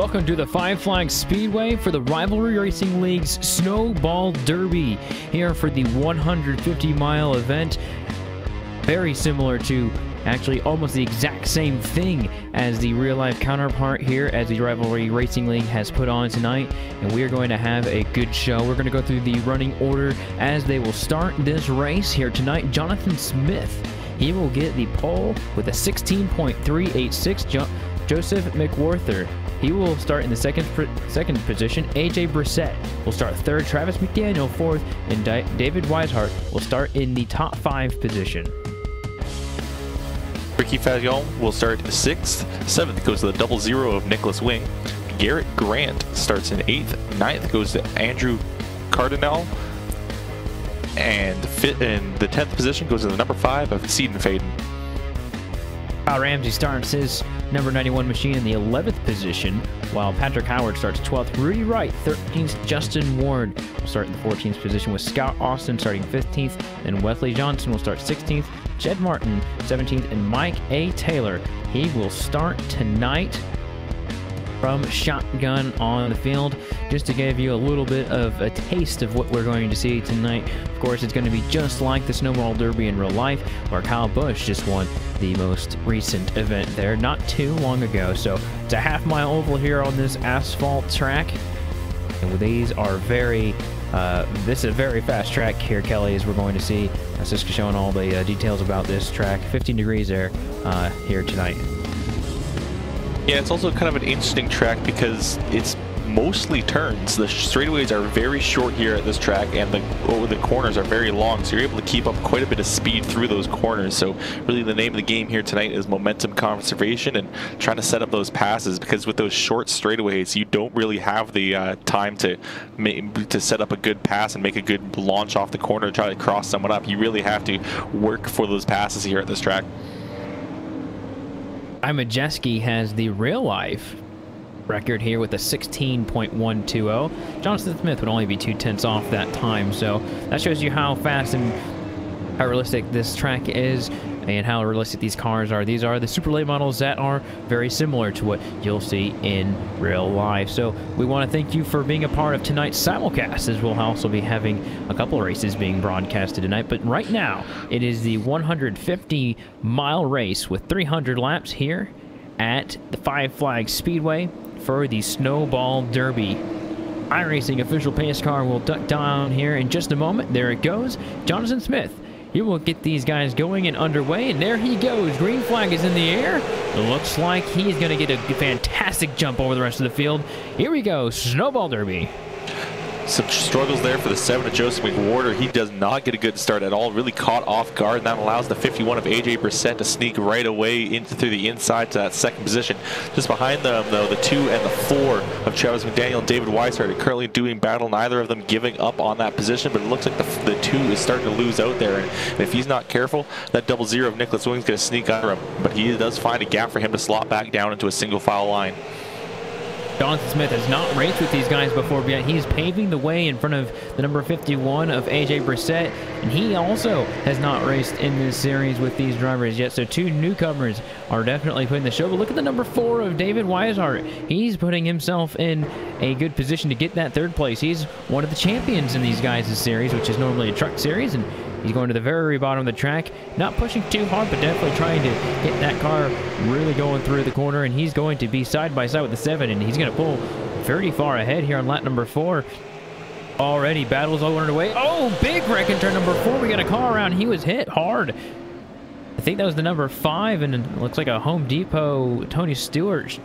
Welcome to the Five Flags Speedway for the Rivalry Racing League's Snowball Derby. Here for the 150-mile event. Very similar to, actually almost the exact same thing as the real-life counterpart here as the Rivalry Racing League has put on tonight. And we are going to have a good show. We're going to go through the running order as they will start this race here tonight. Jonathan Smith, he will get the pole with a 16.386. Joseph McWarther, he will start in the second position. AJ Brissett will start third. Travis McDaniel fourth, and David Weishart will start in the top 5 position. Ricky Fagion will start sixth. Seventh goes to the 00 of Nicholas Wing. Garrett Grant starts in 8th. 9th goes to Andrew Cardinal. And in the 10th position goes to the number 5 of Seed and Faden. Kyle Ramsey starts his number 91 machine in the 11th position, while Patrick Howard starts 12th. Rudy Wright, 13th. Justin Ward will start in the 14th position, with Scott Austin starting 15th. Then Wesley Johnson will start 16th. Jed Martin, 17th. And Mike A. Taylor, he will start tonight from shotgun on the field, just to give you a little bit of a taste of what we're going to see tonight. Of course, it's going to be just like the Snowball Derby in real life, where Kyle Busch just won the most recent event there not too long ago. So it's a half-mile oval here on this asphalt track, and these are very this is a very fast track here, Kelly, as we're going to see. That's just showing all the details about this track. 15 degrees there here tonight. Yeah, it's also kind of an interesting track because it's mostly turns. The straightaways are very short here at this track, and the corners are very long, so you're able to keep up quite a bit of speed through those corners. So really the name of the game here tonight is momentum conservation and trying to set up those passes, because with those short straightaways you don't really have the time to set up a good pass and make a good launch off the corner to try to cross someone up. You really have to work for those passes here at this track. Majeski has the real life record here with a 16.120. Jonathan Smith would only be 2/10 off that time, so that shows you how fast and how realistic this track is and how realistic these cars are. These are the super late models that are very similar to what you'll see in real life. So we want to thank you for being a part of tonight's simulcast, as we'll also be having a couple of races being broadcasted tonight. But right now, it is the 150-mile race with 300 laps here at the Five Flags Speedway for the Snowball Derby. iRacing official pace car will duck down here in just a moment. There it goes. Jonathan Smith, he will get these guys going and underway, and there he goes. Green flag is in the air. It looks like he's going to get a fantastic jump over the rest of the field. Here we go, Snowball Derby. Some struggles there for the 7 of Joseph McWarther. He does not get a good start at all. Really caught off guard, and that allows the 51 of AJ Brissett to sneak right away through the inside to that second position. Just behind them, though, the 2 and the 4 of Travis McDaniel and David Weishart are currently doing battle. Neither of them giving up on that position, but it looks like the 2 is starting to lose out there. And if he's not careful, that 00 of Nicholas Wing is going to sneak under him. But he does find a gap for him to slot back down into a single file line. Jonathan Smith has not raced with these guys before, but yet he's paving the way in front of the number 51 of AJ Brissett, and he also has not raced in this series with these drivers yet. So 2 newcomers are definitely putting the show. But look at the number 4 of David Weishart. He's putting himself in a good position to get that 3rd place. He's one of the champions in these guys' series, which is normally a truck series, and he's going to the very bottom of the track, not pushing too hard, but definitely trying to get that car really going through the corner, and he's going to be side by side with the 7, and he's going to pull pretty far ahead here on lap number 4. Already battles all underway. Oh, big wreck in turn number 4. We got a car around. He was hit hard. I think that was the number 5, and it looks like a Home Depot Tony Stewart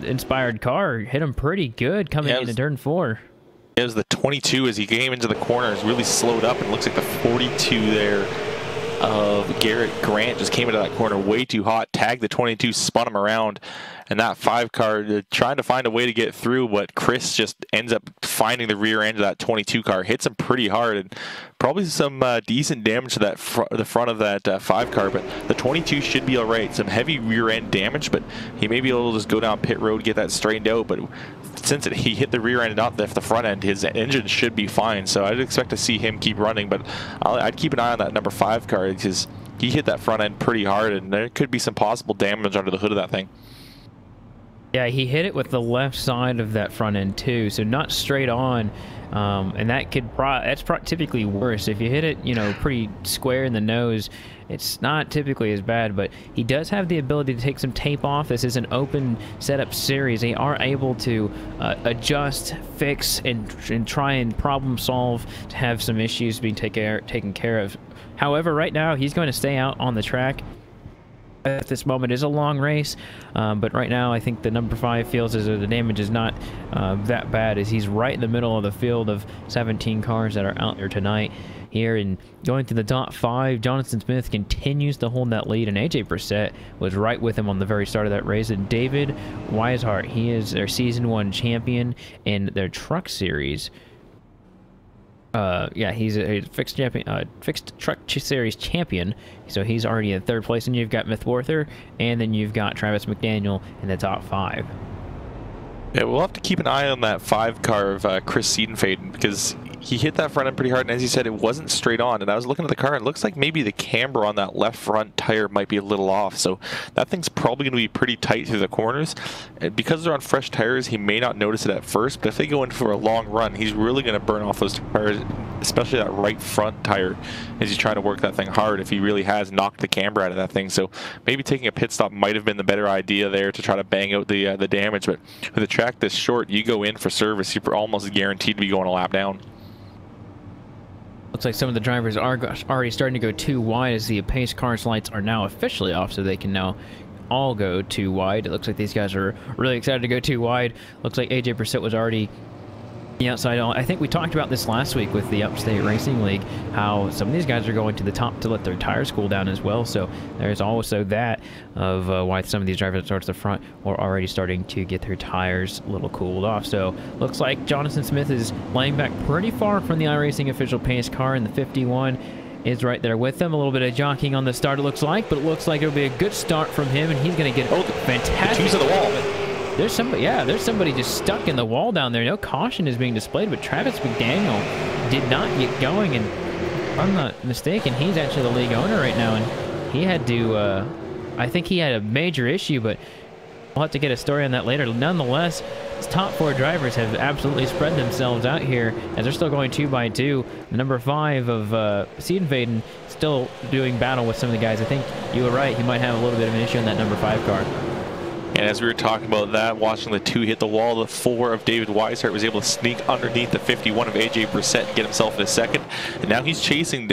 inspired car. Hit him pretty good coming into turn 4. It was the 22 as he came into the corners, really slowed up, and it looks like the 42 there of Garrett Grant just came into that corner way too hot, tagged the 22, spun him around, and that 5 car trying to find a way to get through, but Chris just ends up finding the rear end of that 22 car, hits him pretty hard, and probably some decent damage to that the front of that 5 car, but the 22 should be all right. Some heavy rear end damage, but he may be able to just go down pit road, get that straightened out, but since he hit the rear end and not the front end, his engine should be fine, so I'd expect to see him keep running, but I'd keep an eye on that number 5 car, because he hit that front end pretty hard, and there could be some possible damage under the hood of that thing. Yeah, he hit it with the left side of that front end too, so not straight on. And that could that's typically worse. If you hit it, you know, pretty square in the nose, it's not typically as bad, but he does have the ability to take some tape off. This is an open setup series. They are able to adjust, fix, and try and problem solve to have some issues being taken care of. However, right now, he's going to stay out on the track. At this moment is a long race, but right now I think the number 5 feels as though the damage is not that bad, as he's right in the middle of the field of 17 cars that are out there tonight. Here and going to the top 5, Jonathan Smith continues to hold that lead, and AJ Brissett was right with him on the very start of that race. And David Weishart, he is their Season 1 champion in their Truck Series. Yeah, he's a fixed truck series champion, so he's already in 3rd place. And you've got Mithworther, and then you've got Travis McDaniel in the top 5. Yeah, we'll have to keep an eye on that 5 car of Chris Siedenfaden, because he hit that front end pretty hard, and as he said, it wasn't straight on. And I was looking at the car, and it looks like maybe the camber on that left front tire might be a little off. So that thing's probably going to be pretty tight through the corners. And because they're on fresh tires, he may not notice it at first, but if they go in for a long run, he's really going to burn off those tires, especially that right front tire, as he's trying to work that thing hard if he really has knocked the camber out of that thing. So maybe taking a pit stop might have been the better idea there to try to bang out the damage. But with a track this short, you go in for service, you're almost guaranteed to be going a lap down. Looks like some of the drivers are already starting to go too wide, as the pace cars lights are now officially off, so they can now all go too wide. It looks like these guys are really excited to go too wide. Looks like AJ Brissett was already the outside. I think we talked about this last week with the Upstate Racing League, how some of these guys are going to the top to let their tires cool down as well. So there's also that of why some of these drivers towards the front are already starting to get their tires a little cooled off. So looks like Jonathan Smith is laying back pretty far from the iRacing official pace car, and the 51 is right there with them. A little bit of jockeying on the start, it looks like, but it looks like it'll be a good start from him, and he's going to get fantastic. To the wall. There's somebody, yeah, there's somebody just stuck in the wall down there. No caution is being displayed, but Travis McDaniel did not get going, and if I'm not mistaken, he's actually the league owner right now, and he had to, I think he had a major issue, but we'll have to get a story on that later. Nonetheless, his top 4 drivers have absolutely spread themselves out here, as they're still going 2 by 2. The number 5 of Siedenfaden still doing battle with some of the guys. I think you were right, he might have a little bit of an issue on that number 5 car. And as we were talking about that, watching the 2 hit the wall, the 4 of David Weishart was able to sneak underneath the 51 of AJ Brissett and get himself in a second. And now he's chasing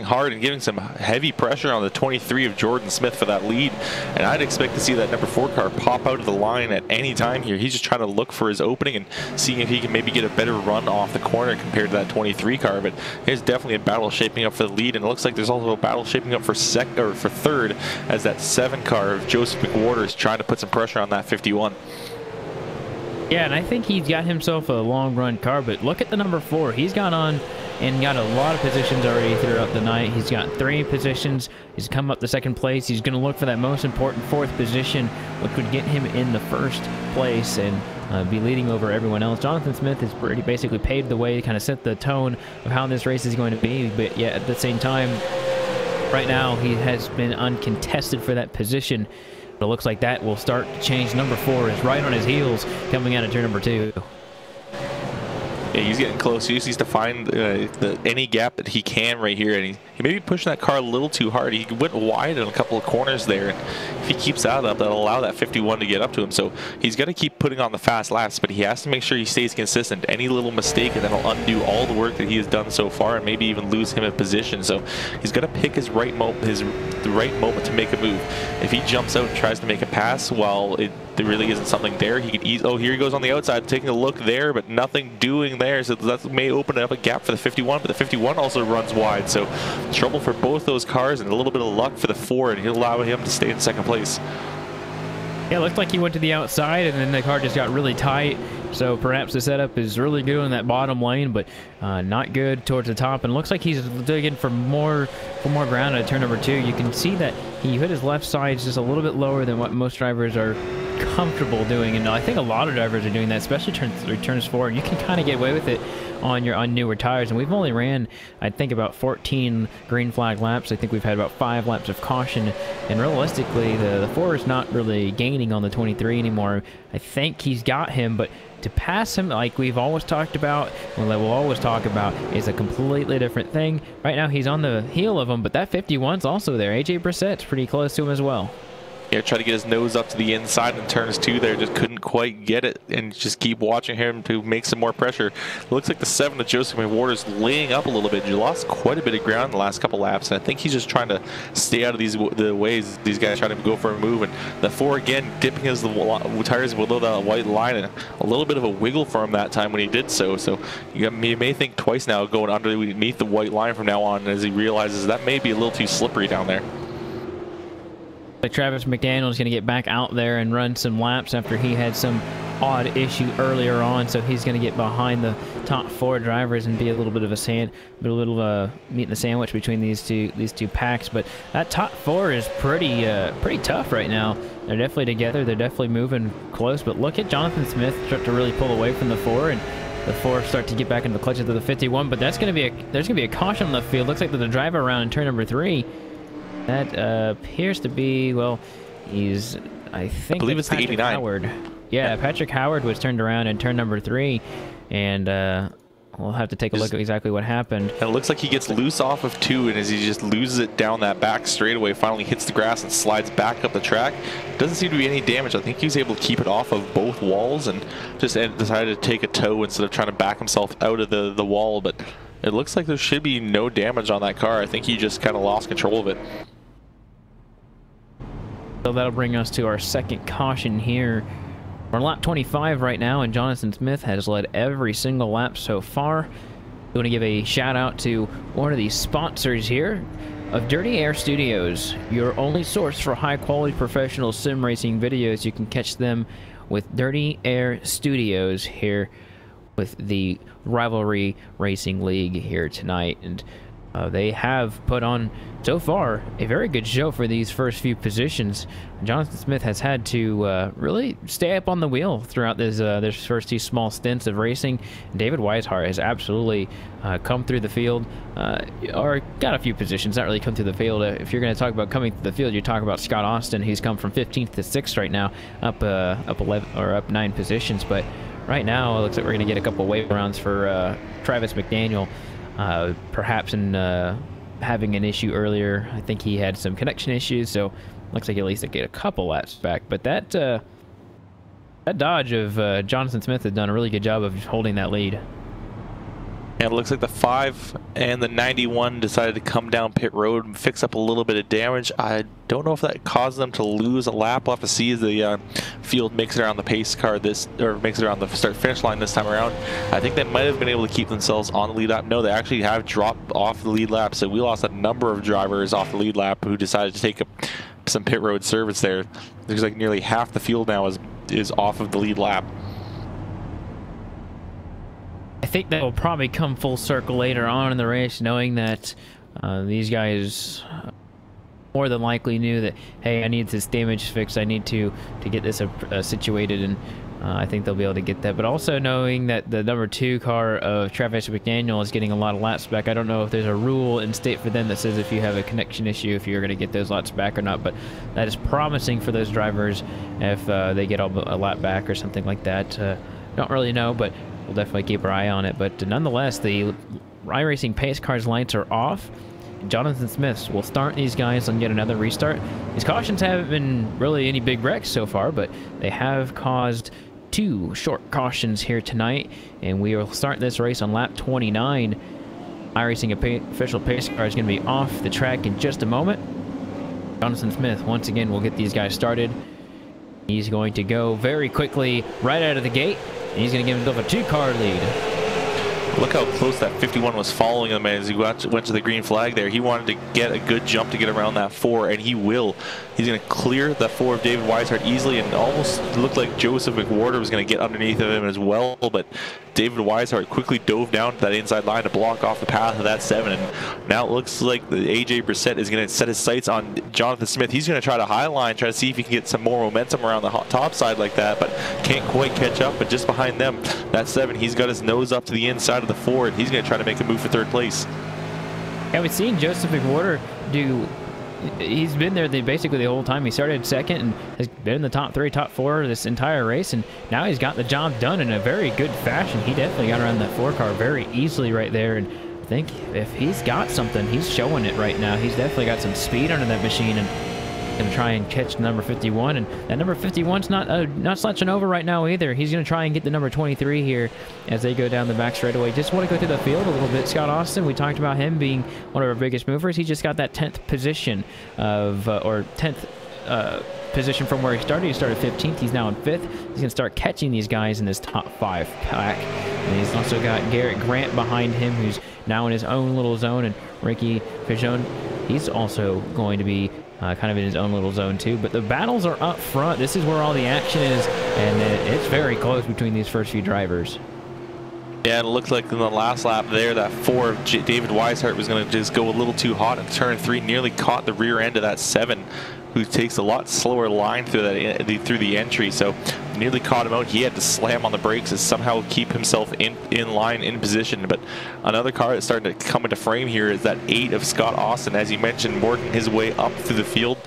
hard and giving some heavy pressure on the 23 of Jordan Smith for that lead. And I'd expect to see that number 4 car pop out of the line at any time here. He's just trying to look for his opening and seeing if he can maybe get a better run off the corner compared to that 23 car. But there's definitely a battle shaping up for the lead, and it looks like there's also a battle shaping up for third, as that 7 car of Joseph McWhorter is trying to put some pressure on that 51. Yeah, and I think he's got himself a long run car, but look at the number 4. He's got on and got a lot of positions already throughout the night. He's got 3 positions. He's come up to 2nd place. He's going to look for that most important 4th position, which would get him in the 1st place and be leading over everyone else. Jonathan Smith has basically paved the way to kind of set the tone of how this race is going to be, but yet at the same time, right now he has been uncontested for that position. But it looks like that will start to change. Number 4 is right on his heels coming out of turn number 2. Yeah, he's getting close. He just needs to find any gap that he can right here. And he may be pushing that car a little too hard. He went wide in a couple of corners there. And if he keeps that up, that'll allow that 51 to get up to him. So he's got to keep putting on the fast laps, but he has to make sure he stays consistent. Any little mistake, and that'll undo all the work that he has done so far, and maybe even lose him in position. So he's got to pick the right moment to make a move. If he jumps out and tries to make a pass while there really isn't something there, he could ease. Oh, here he goes on the outside, taking a look there, but nothing doing there. So that may open up a gap for the 51, but the 51 also runs wide. So trouble for both those cars, and a little bit of luck for the 4, and he'll allow him to stay in 2nd place. Yeah, it looked like he went to the outside, and then the car just got really tight. So perhaps the setup is really good in that bottom lane, but not good towards the top. And looks like he's digging for more ground at turn number 2. You can see that he hit his left side just a little bit lower than what most drivers are comfortable doing. And I think a lot of drivers are doing that, especially turns forward. You can kind of get away with it on newer tires. And we've only ran, I think, about 14 green flag laps. I think we've had about 5 laps of caution. And realistically, the 4 is not really gaining on the 23 anymore. I think he's got him, but to pass him, like we've always talked about, and we'll always talk about, is a completely different thing. Right now, he's on the heel of him, but that 51's also there. AJ Brissett's pretty close to him as well. Yeah, try to get his nose up to the inside in turns 2 there, just couldn't quite get it, and just keep watching him to make some more pressure. It looks like the 7 of Joseph McWhorter's laying up a little bit. He lost quite a bit of ground in the last couple laps, and I think he's just trying to stay out of the ways these guys trying to go for a move. And the 4 again dipping his tires below that white line, and a little bit of a wiggle for him that time when he did so. So you may think twice now going underneath the white line from now on, as he realizes that may be a little too slippery down there. Like Travis McDaniel is going to get back out there and run some laps after he had some odd issue earlier on, so he's going to get behind the top 4 drivers and be a little bit of a meat in the sandwich between these two packs. But that top 4 is pretty tough right now. They're definitely together. They're definitely moving close. But look at Jonathan Smith start to really pull away from the 4, and the 4 start to get back into the clutches of the 51. But there's going to be a caution on the field. Looks like there's a driver around in turn number 3. That appears to be, well, I believe it's Patrick the 89. Howard. Yeah, Patrick Howard was turned around in turn number 3, and we'll have to take a look at exactly what happened. And it looks like he gets loose off of 2, and as he just loses it down that back straightaway, finally hits the grass and slides back up the track. Doesn't seem to be any damage. I think he was able to keep it off of both walls and just decided to take a tow instead of trying to back himself out of the wall. But it looks like there should be no damage on that car. I think he just kind of lost control of it. So that'll bring us to our second caution here. We're on lap 25 right now, and Jonathan Smith has led every single lap so far. I want to give a shout out to one of these sponsors here of Dirty Air Studios, your only source for high quality professional sim racing videos. You can catch them with Dirty Air Studios here with the Rivalry Racing League here tonight. And they have put on, so far, a very good show for these first few positions. Jonathan Smith has had to really stay up on the wheel throughout this first 2 small stints of racing. David Weishart has absolutely come through the field, or got a few positions, not really come through the field. If you're going to talk about coming through the field, you talk about Scott Austin. He's come from 15th to 6th right now, up 11 or up 9 positions. But right now, it looks like we're going to get a couple wave rounds for Travis McDaniel. Perhaps in having an issue earlier. I think he had some connection issues, so looks like at least they get a couple laps back. But that Dodge of Jonathan Smith has done a really good job of holding that lead. And it looks like the 5 and the 91 decided to come down pit road and fix up a little bit of damage. I don't know if that caused them to lose a lap. We'll have to see as the field makes it around the pace car makes it around the start-finish line this time around. I think they might have been able to keep themselves on the lead lap. No, they actually have dropped off the lead lap, so we lost a number of drivers off the lead lap who decided to take some pit road service there. There's like nearly half the field now is off of the lead lap. I think that will probably come full circle later on in the race, knowing that these guys more than likely knew that, hey, I need this damage fixed. I need to get this situated, and I think they'll be able to get that. But also knowing that the number 2 car of Travis McDaniel is getting a lot of laps back. I don't know if there's a rule in state for them that says if you have a connection issue, if you're going to get those laps back or not. But that is promising for those drivers if they get a lap back or something like that. Don't really know, but we'll definitely keep our eye on it. But nonetheless, the iRacing pace car's lights are off. Jonathan Smith will start these guys on yet another restart. These cautions haven't been really any big wrecks so far, but they have caused 2 short cautions here tonight, and we will start this race on lap 29. iRacing official pace car is going to be off the track in just a moment. Jonathan Smith once again will get these guys started. He's going to go very quickly right out of the gate, and he's going to give himself a 2-car lead. Look how close that 51 was following him as he went to the green flag there. He wanted to get a good jump to get around that 4, and he will. He's going to clear the 4 of David Weishart easily, and almost looked like Joseph McWhorter was going to get underneath of him as well, but David Weishart quickly dove down to that inside line to block off the path of that 7, and now it looks like the AJ Brissett is going to set his sights on Jonathan Smith. He's going to try to high line, try to see if he can get some more momentum around the top side like that, but can't quite catch up. But just behind them, that 7, he's got his nose up to the inside of the 4, and he's going to try to make a move for 3rd place. Yeah, we've seen Joseph McWhorter do. He's been there basically the whole time. He started 2nd and has been in the top 3, top 4 this entire race, and now he's got the job done in a very good fashion. He definitely got around that 4 car very easily right there, and I think if he's got something, he's showing it right now. He's definitely got some speed under that machine, and going to try and catch number 51, and that number 51's not slouching over right now either. He's going to try and get the number 23 here as they go down the back straightaway. Just want to go through the field a little bit. Scott Austin, we talked about him being one of our biggest movers. He just got that 10th position of or 10th position from where he started. He started 15th. He's now in 5th. He's going to start catching these guys in this top 5 pack. And he's also got Garrett Grant behind him, who's now in his own little zone, and Ricky Fajon, he's also going to be kind of in his own little zone too. But the battles are up front. This is where all the action is, and it's very close between these first few drivers. Yeah, it looked like in the last lap there, that 4 of David Weishart was going to just go a little too hot in turn 3, nearly caught the rear end of that 7, who takes a lot slower line through the entry, so nearly caught him out. He had to slam on the brakes to somehow keep himself in line, in position. But another car that's starting to come into frame here is that 8 of Scott Austin, as you mentioned, working his way up through the field.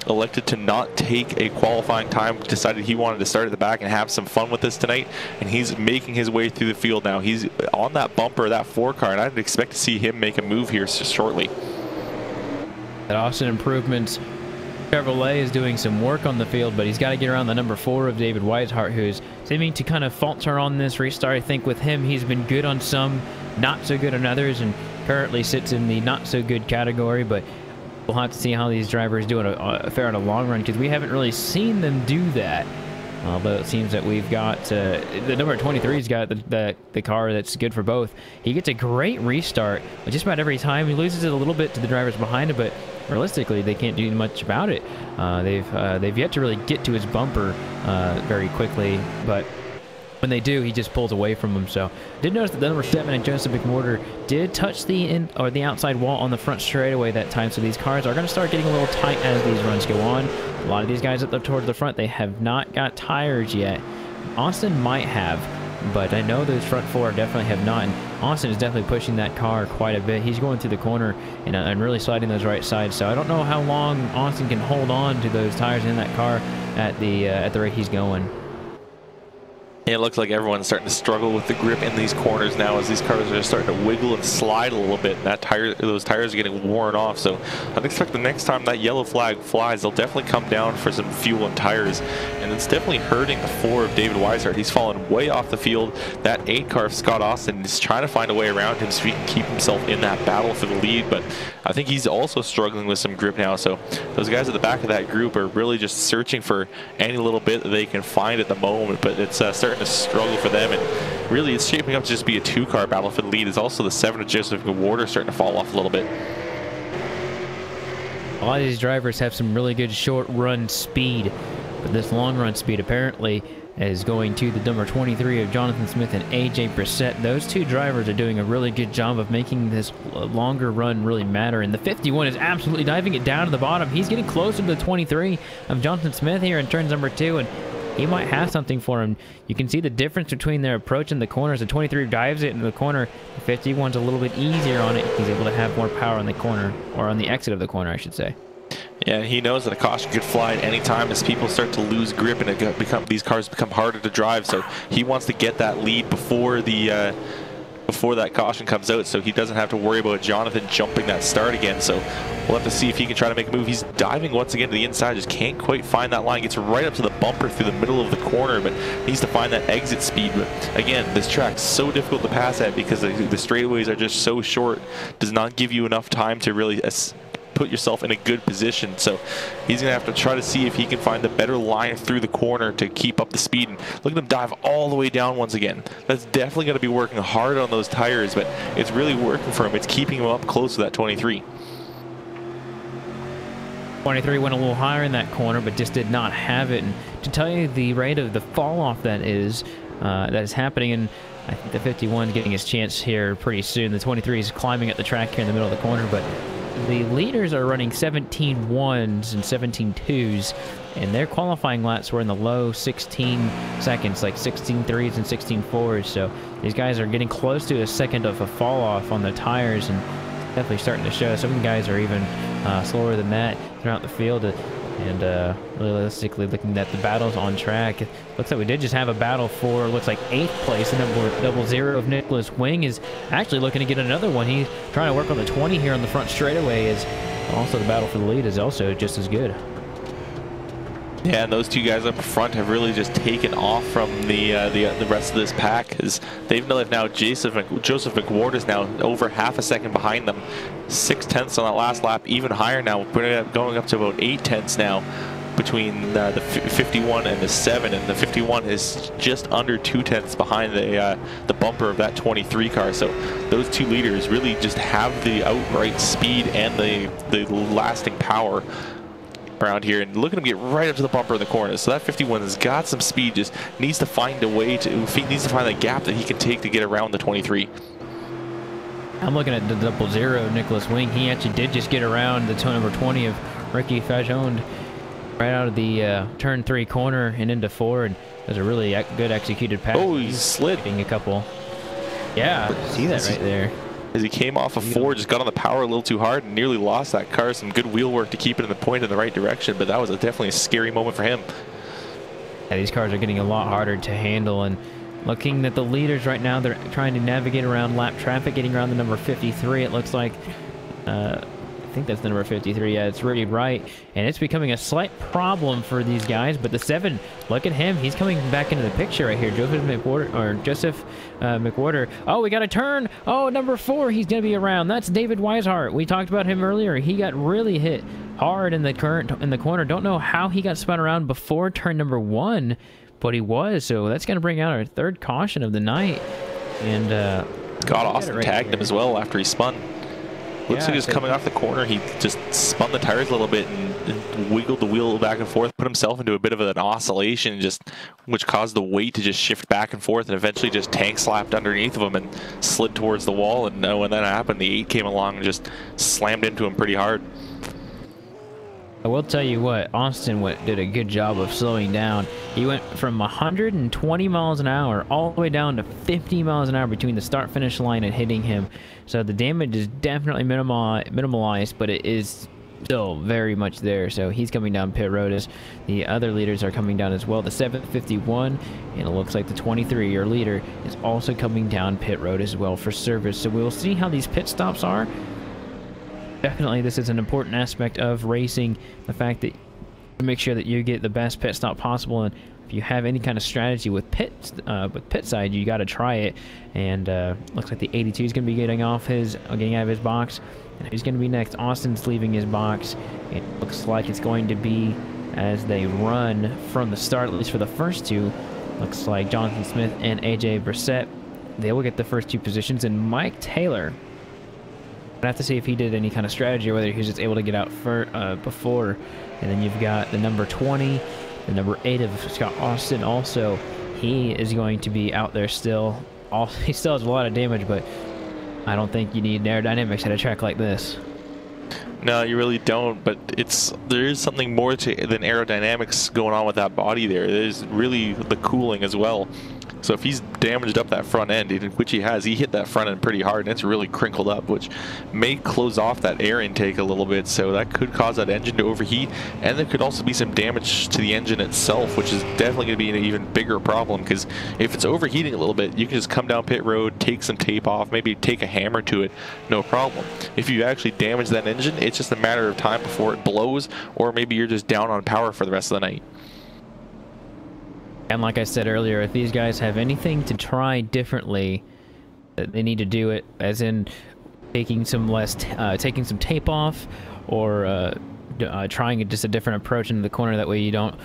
Elected to not take a qualifying time, decided he wanted to start at the back and have some fun with this tonight, and he's making his way through the field now. He's on that bumper of that 4 car, and I'd expect to see him make a move here shortly. That Austin Improvements Chevrolet is doing some work on the field, but he's got to get around the number 4 of David Weishart, who's seeming to kind of falter on this restart. I think with him, he's been good on some, not so good on others, and currently sits in the not so good category, but we'll have to see how these drivers do in a fair and a long run, because we haven't really seen them do that. Although it seems that we've got the number 23's got the car that's good for both. He gets a great restart, but just about every time he loses it a little bit to the drivers behind him, but realistically they can't do much about it. They've yet to really get to his bumper very quickly, but when they do, he just pulls away from them. So did notice that the number 7 and Joseph McWhorter did touch the outside wall on the front straightaway that time. So these cars are going to start getting a little tight as these runs go on. A lot of these guys up there towards the front, they have not got tires yet. Austin might have, but I know those front 4 definitely have not. And Austin is definitely pushing that car quite a bit. He's going through the corner and really sliding those right sides. So I don't know how long Austin can hold on to those tires in that car at the rate he's going. It looks like everyone's starting to struggle with the grip in these corners now, as these cars are just starting to wiggle and slide a little bit, and those tires are getting worn off. So I'd expect the next time that yellow flag flies, they'll definitely come down for some fuel and tires, and it's definitely hurting the 4 of David Weishart. He's fallen way off the field. That 8 car of Scott Austin is trying to find a way around him so he can keep himself in that battle for the lead, but I think he's also struggling with some grip now. So those guys at the back of that group are really just searching for any little bit that they can find at the moment, but it's starting to struggle for them, and really it's shaping up to just be a 2-car battle for the lead. Is also the 7 of Joseph McWhorter starting to fall off a little bit. A lot of these drivers have some really good short run speed, but this long run speed apparently is going to the number 23 of Jonathan Smith and AJ Brissett. Those 2 drivers are doing a really good job of making this longer run really matter, and the 51 is absolutely diving it down to the bottom. He's getting closer to the 23 of Jonathan Smith here in turns number 2, and he might have something for him. You can see the difference between their approach and the corners. The 23 dives it into the corner. The 51's a little bit easier on it. He's able to have more power on the corner, or on the exit of the corner, I should say. Yeah, he knows that a caution could fly at any time as people start to lose grip and these cars become harder to drive. So he wants to get that lead before that caution comes out, so he doesn't have to worry about Jonathan jumping that start again. So we'll have to see if he can try to make a move. He's diving once again to the inside, just can't quite find that line. Gets right up to the bumper through the middle of the corner, but needs to find that exit speed. But again, this track's so difficult to pass at because the straightaways are just so short. Does not give you enough time to really put yourself in a good position. So he's going to have to try to see if he can find a better line through the corner to keep up the speed. And look at him dive all the way down once again. That's definitely going to be working hard on those tires, but it's really working for him. It's keeping him up close to that 23. 23 went a little higher in that corner, but just did not have it. And to tell you the rate of the fall off that is happening, and I think the 51 is getting his chance here pretty soon. The 23 is climbing up the track here in the middle of the corner, but the leaders are running 17 1s and 17 2s, and their qualifying laps were in the low 16 seconds, like 16 3s and 16 4s. So these guys are getting close to a second of a fall off on the tires, and definitely starting to show. Some guys are even slower than that throughout the field. And realistically, looking at the battles on track, it looks like we did just have a battle for, looks like 8th place. The number 00 of Nicholas Wing is actually looking to get another one. He's trying to work on the 20 here on the front straightaway. Is also the battle for the lead is also just as good. Yeah, and those two guys up front have really just taken off from the rest of this pack, because they've now Joseph McWard is now over half a second behind them, 0.6 on that last lap, even higher now, going up to about 0.8 now between the 51 and the 7, and the 51 is just under 0.2 behind the bumper of that 23 car. So those two leaders really just have the outright speed and the lasting power around here, and look at him get right up to the bumper in the corner. So that 51 has got some speed, just needs to find a way to, needs to find that gap that he can take to get around the 23. I'm looking at the 00 Nicholas Wing. He actually did just get around the number 20 of Ricky Fajon right out of the turn 3 corner and into 4, and it was a really good executed pass. Oh, he slid. A couple. Yeah, see that right there. As he came off of 4, just got on the power a little too hard and nearly lost that car. Some good wheel work to keep it in the point in the right direction, but that was definitely a scary moment for him. Yeah, these cars are getting a lot harder to handle, and looking at the leaders right now, they're trying to navigate around lap traffic, getting around the number 53. It looks like, I think that's the number 53. Yeah, it's really right, and it's becoming a slight problem for these guys. But the 7, look at him. He's coming back into the picture right here. Joseph McWhorter. Oh, we got a turn. Oh, number 4. He's gonna be around. That's David Weishart. We talked about him earlier. He got really hit hard in the corner. Don't know how he got spun around before turn number 1, but he was. So that's gonna bring out our 3rd caution of the night. And God, Austin tagged him as well after he spun. Looks like he's coming off the corner. He just spun the tires a little bit and wiggled the wheel back and forth, put himself into a bit of an oscillation, which caused the weight to just shift back and forth, and eventually just tank slapped underneath of him and slid towards the wall. And when that happened, the 8 came along and just slammed into him pretty hard. I will tell you what, Austin did a good job of slowing down. He went from 120 miles an hour all the way down to 50 miles an hour between the start-finish line and hitting him. So the damage is definitely minimalized, but it is still very much there. So he's coming down pit road as the other leaders are coming down as well. The 751, and it looks like the 23, your leader, is also coming down pit road as well for service. So we'll see how these pit stops are. Definitely, this is an important aspect of racing, the fact that to make sure that you get the best pit stop possible, and if you have any kind of strategy with pit side, you got to try it. And looks like the 82 is going to be getting out of his box, and who's going to be next? Austin's leaving his box. It looks like it's going to be as they run from the start, at least for the first 2. Looks like Jonathan Smith and AJ Brissett, they will get the first 2 positions, and Mike Taylor, I have to see if he did any kind of strategy or whether he was just able to get out before. And then you've got the number 20, the number 8 of Scott Austin also. He is going to be out there still. He still has a lot of damage, but I don't think you need aerodynamics at a track like this. No, you really don't, but there is something more than aerodynamics going on with that body there. There's really the cooling as well. So if he's damaged up that front end, which he has, he hit that front end pretty hard, and it's really crinkled up, which may close off that air intake a little bit. So that could cause that engine to overheat, and there could also be some damage to the engine itself, which is definitely going to be an even bigger problem, because if it's overheating a little bit, you can just come down pit road, take some tape off, maybe take a hammer to it, no problem. If you actually damage that engine, it's just a matter of time before it blows, or maybe you're just down on power for the rest of the night. And like I said earlier, if these guys have anything to try differently, they need to do it, as in taking some tape off, or trying just a different approach into the corner. That way you don't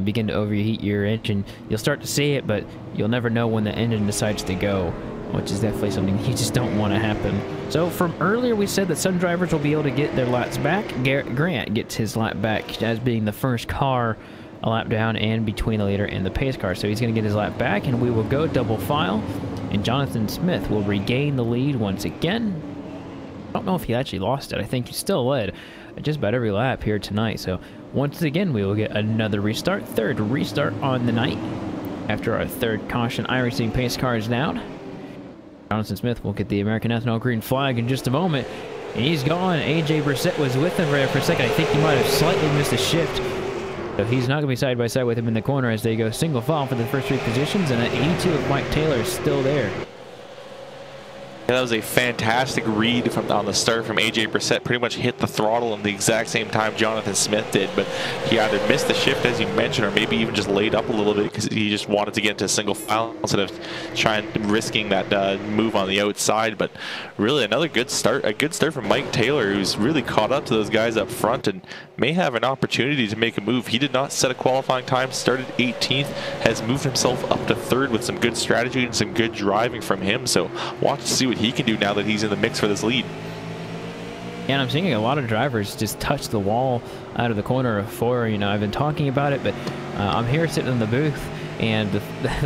begin to overheat your engine. You'll start to see it, but you'll never know when the engine decides to go, which is definitely something you just don't want to happen. So from earlier, we said that some drivers will be able to get their laps back. Garrett Grant gets his lap back as being the first car a lap down and between the leader and the pace car. So he's going to get his lap back, and we will go double file, and Jonathan Smith will regain the lead once again. I don't know if he actually lost it. I think he still led just about every lap here tonight. So once again, we will get another restart, third restart on the night after our third caution. iRacing pace car is down. Jonathan Smith will get the American Ethanol green flag in just a moment. And he's gone. AJ Brissett was with him right for a second. I think he might have slightly missed a shift. So he's not going to be side by side with him in the corner as they go single file for the first three positions. And at 82 of Mike Taylor is still there. Yeah, that was a fantastic read on the start from AJ Brissett. Pretty much hit the throttle in the exact same time Jonathan Smith did, but he either missed the shift, as you mentioned, or maybe even just laid up a little bit because he just wanted to get into single file instead of risking that move on the outside. But really, a good start from Mike Taylor, who's really caught up to those guys up front and may have an opportunity to make a move. He did not set a qualifying time, started 18th, has moved himself up to third with some good strategy and some good driving from him. So watch to see what he can do now that he's in the mix for this lead. And I'm seeing a lot of drivers just touch the wall out of the corner of 4. You know, I've been talking about it, but I'm here sitting in the booth, and the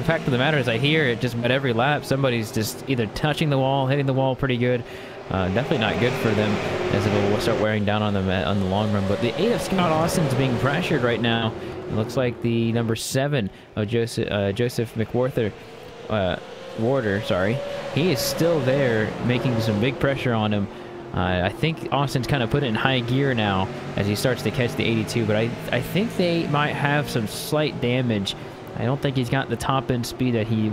fact of the matter is I hear it just about every lap. Somebody's just either touching the wall, hitting the wall pretty good. Definitely not good for them, as it will start wearing down on them on the long run. But the 8 of Scott Austin's being pressured right now. It looks like the number 7 of Joseph McWarther, Warder, sorry. He is still there, making some big pressure on him. I think Austin's kind of put it in high gear now as he starts to catch the 82, but I think they might have some slight damage. I don't think he's got the top end speed that he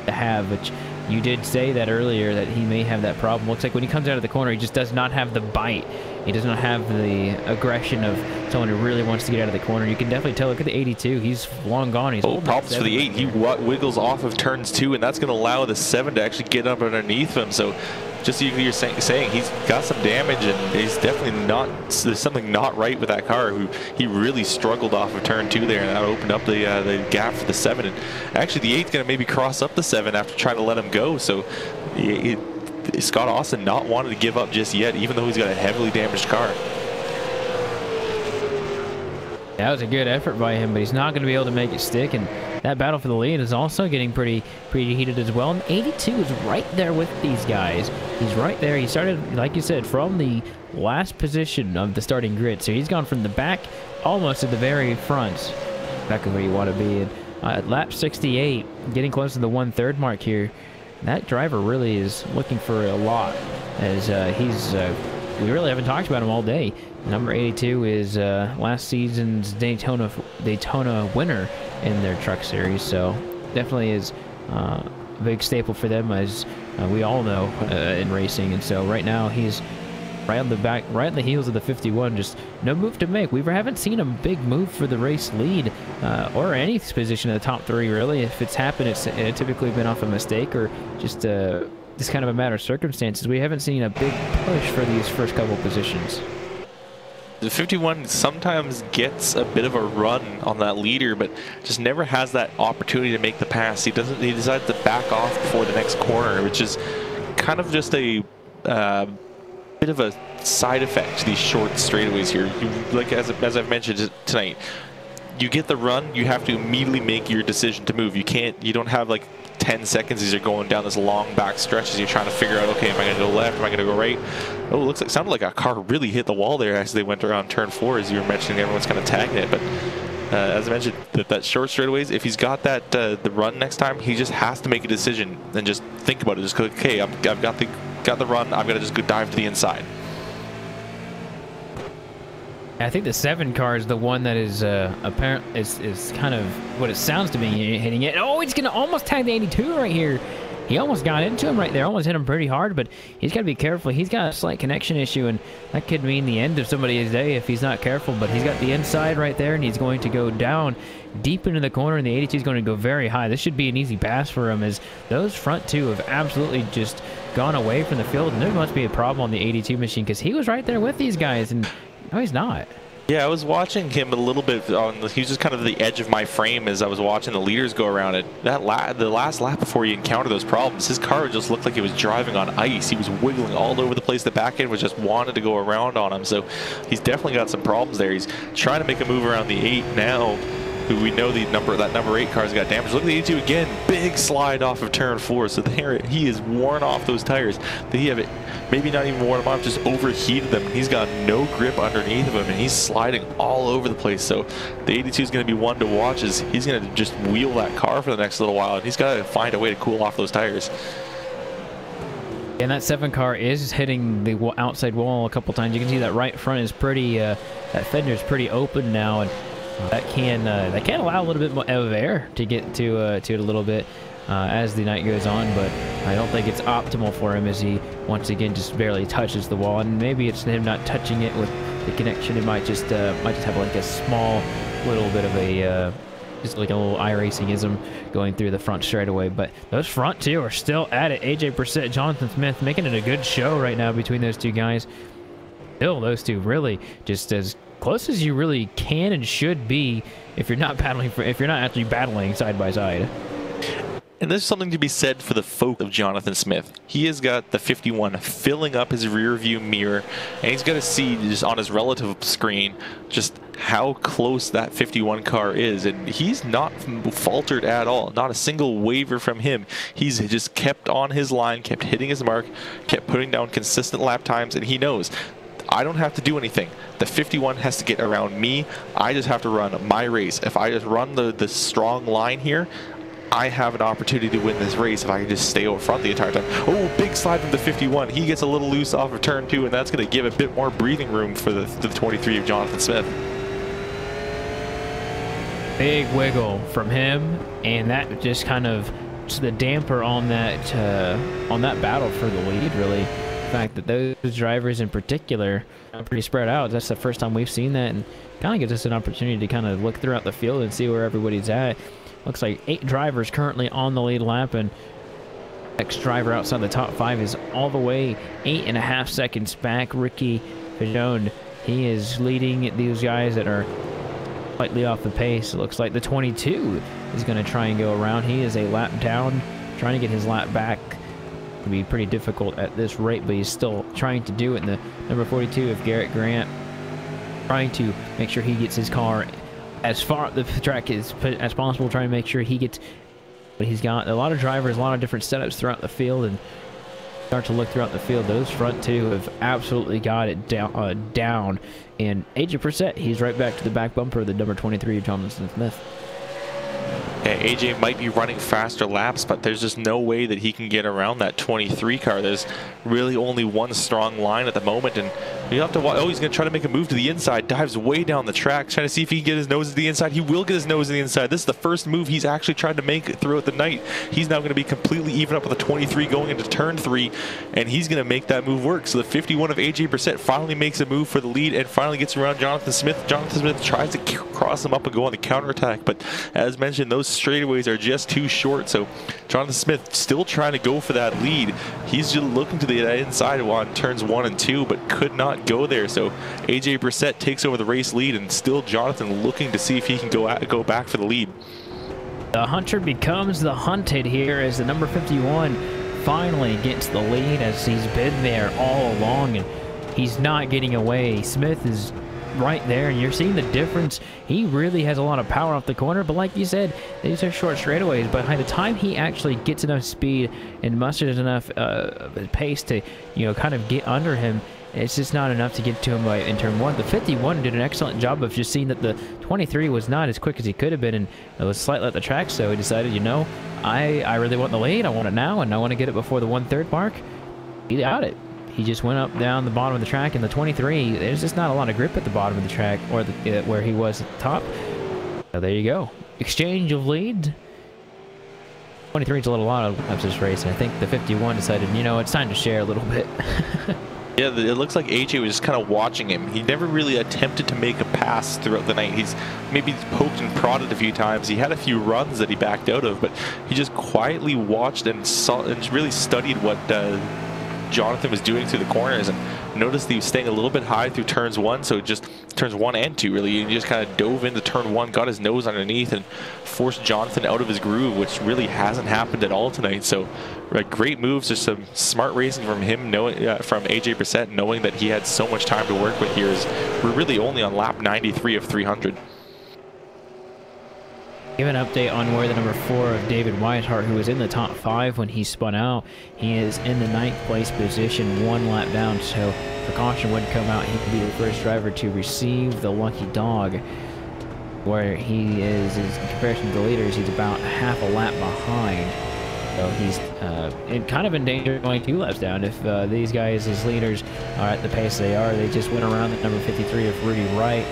have, which you did say that earlier, that he may have that problem. Looks like when he comes out of the corner, he just does not have the bite. He does not have the aggression of someone who really wants to get out of the corner. You can definitely tell. Look at the 82. He's long gone. He's problems for the 8. He wiggles off of turns 2, and that's going to allow the 7 to actually get up underneath him. So just so you're saying he's got some damage, and he's definitely not, there's something not right with that car. He really struggled off of turn 2 there, and that opened up the gap for the 7. And actually the 8's going to maybe cross up the 7 after trying to let him go. So Scott Austin not wanting to give up just yet, even though he's got a heavily damaged car. That was a good effort by him, but he's not going to be able to make it stick. And that battle for the lead is also getting pretty heated as well. And 82 is right there with these guys. He's right there. He started, like you said, from the last position of the starting grid. So he's gone from the back almost to the very front, back of where you want to be. And at lap 68, getting close to the 1/3 mark here. That driver really is looking for a lot, as we really haven't talked about him all day. Number 82 is last season's Daytona winner in their truck series, so definitely is a big staple for them, as we all know in racing. And so right now he's right on the heels of the 51. Just no move to make. We haven't seen a big move for the race lead or any position in the top 3, really. If it's happened, it's typically been off a mistake or just kind of a matter of circumstances. We haven't seen a big push for these first couple positions. The 51 sometimes gets a bit of a run on that leader, but just never has that opportunity to make the pass. He decides to back off before the next corner, which is kind of just a bit of a side effect to these short straightaways here. Like as I've mentioned tonight, you get the run, you have to immediately make your decision to move. You don't have like 10 seconds as you're going down this long back stretch as you're trying to figure out, okay, am I going to go left, am I going to go right? Oh, it sounded like a car really hit the wall there as they went around turn 4, as you were mentioning. Everyone's kind of tagging it, but as I mentioned, that short straightaways, if he's got that the run next time, he just has to make a decision and just think about it. Just go, okay, I've got the run, I'm going to just go dive to the inside. I think the 7 car is the one that is apparent is kind of what it sounds to me hitting it. Oh, he's gonna almost tag the 82 right here. He almost got into him right there, almost hit him pretty hard, but he's got to be careful. He's got a slight connection issue, and that could mean the end of somebody's day if he's not careful. But he's got the inside right there, and he's going to go down deep into the corner, and the 82 is going to go very high. This should be an easy pass for him, as those front 2 have absolutely just gone away from the field, and there must be a problem on the 82 machine because he was right there with these guys, and no, he's not. Yeah, I was watching him a little bit on he was just kind of the edge of my frame as I was watching the leaders go around it. The last lap before he encountered those problems, his car just looked like he was driving on ice. He was wiggling all over the place. The back end was just wanted to go around on him. So he's definitely got some problems there. He's trying to make a move around the 8 now. Who we know that number 8 car's got damage. Look at the 82 again, big slide off of turn 4. So there he is worn off those tires. He have it, maybe not even worn them off, just overheated them. He's got no grip underneath of him, and he's sliding all over the place. So the 82 is going to be one to watch as he's going to just wheel that car for the next little while, and he's got to find a way to cool off those tires. And that 7 car is hitting the outside wall a couple times. You can see that right front is pretty, that fender is pretty open now, and that can allow a little bit more of air to get to it a little bit as the night goes on, but I don't think it's optimal for him as he once again just barely touches the wall. And maybe it's him not touching it with the connection. It might just have like a small little bit of a just like a little iRacingism going through the front straightaway. But those front two are still at it. AJ Brissett, Jonathan Smith making it a good show right now between those two guys. Still, those two really just as close as you really can and should be if you're not actually battling side by side. And there's something to be said for the folk of Jonathan Smith. He has got the 51 filling up his rear view mirror, and he's got to see just on his relative screen just how close that 51 car is, and he's not faltered at all. Not a single waver from him. He's just kept on his line, kept hitting his mark, kept putting down consistent lap times, and he knows I don't have to do anything. The 51 has to get around me. I just have to run my race. If I just run the strong line here, I have an opportunity to win this race if I can just stay over front the entire time. Oh, big slide from the 51. He gets a little loose off of turn 2, and that's going to give a bit more breathing room for the 23 of Jonathan Smith. Big wiggle from him, and that just kind of the damper on that battle for the lead, really. The fact that those drivers in particular are pretty spread out. That's the first time we've seen that, and kind of gives us an opportunity to kind of look throughout the field and see where everybody's at. Looks like 8 drivers currently on the lead lap, and next driver outside the top 5 is all the way 8.5 seconds back. Ricky Fajone, he is leading these guys that are slightly off the pace. It looks like the 22 is going to try and go around. He is a lap down, trying to get his lap back. It'll be pretty difficult at this rate, but he's still trying to do it. And the number 42 of Garrett Grant trying to make sure he gets his car as far up the track as possible, trying to make sure he gets. But he's got a lot of drivers, a lot of different setups throughout the field, and start to look throughout the field. Those front two have absolutely got it down. And AJ Brissett, he's right back to the back bumper of the number 23 of Jonathan Smith. Yeah, AJ might be running faster laps, but there's just no way that he can get around that 23 car. There's really only one strong line at the moment, and you have to watch. Oh, he's going to try to make a move to the inside, dives way down the track, trying to see if he can get his nose to the inside. He will get his nose to the inside. This is the first move he's actually tried to make throughout the night. He's now going to be completely even up with the 23 going into turn 3, and he's going to make that move work. So the 51 of AJ Brissett finally makes a move for the lead and finally gets around Jonathan Smith. Jonathan Smith tries to cross him up and go on the counterattack, but as mentioned, those straightaways are just too short. So Jonathan Smith still trying to go for that lead. He's just looking to the inside on turns 1 and 2, but could not go there. So AJ Brissett takes over the race lead, and still Jonathan looking to see if he can go back for the lead. The hunter becomes the hunted here as the number 51 finally gets the lead, as he's been there all along and he's not getting away. Smith is right there, and you're seeing the difference. He really has a lot of power off the corner, but like you said, these are short straightaways. But by the time he actually gets enough speed and musters enough pace to, you know, kind of get under him, it's just not enough to get to him in turn 1. The 51 did an excellent job of just seeing that the 23 was not as quick as he could have been, and it was slightly at the track, so he decided, you know, I really want the lead. I want it now, and I want to get it before the 1/3 mark. He got it. He just went up down the bottom of the track, and the 23, there's just not a lot of grip at the bottom of the track, or where he was at the top. So there you go. Exchange of lead. 23 is a little out of this race, and I think the 51 decided, you know, it's time to share a little bit. Yeah, it looks like AJ was just kind of watching him. He never really attempted to make a pass throughout the night. He's maybe poked and prodded a few times. He had a few runs that he backed out of, but he just quietly watched and saw and really studied what Jonathan was doing through the corners, and noticed he was staying a little bit high through turns 1, so just turns 1 and 2 really. He just kind of dove into turn 1, got his nose underneath, and forced Jonathan out of his groove, which really hasn't happened at all tonight. So great moves, just some smart racing from him, knowing from AJ Brissett, knowing that he had so much time to work with here. As we're really only on lap 93 of 300. Give an update on where the number 4 of David Whitehart, who was in the top 5 when he spun out. He is in the 9th place position, 1 lap down, so precaution would come out. He could be the first driver to receive the lucky dog. Where he is in comparison to the leaders, he's about half a lap behind. So he's kind of in danger of going 2 laps down. If these guys, his leaders, are at the pace they are, they just went around the number 53 of Rudy Wright,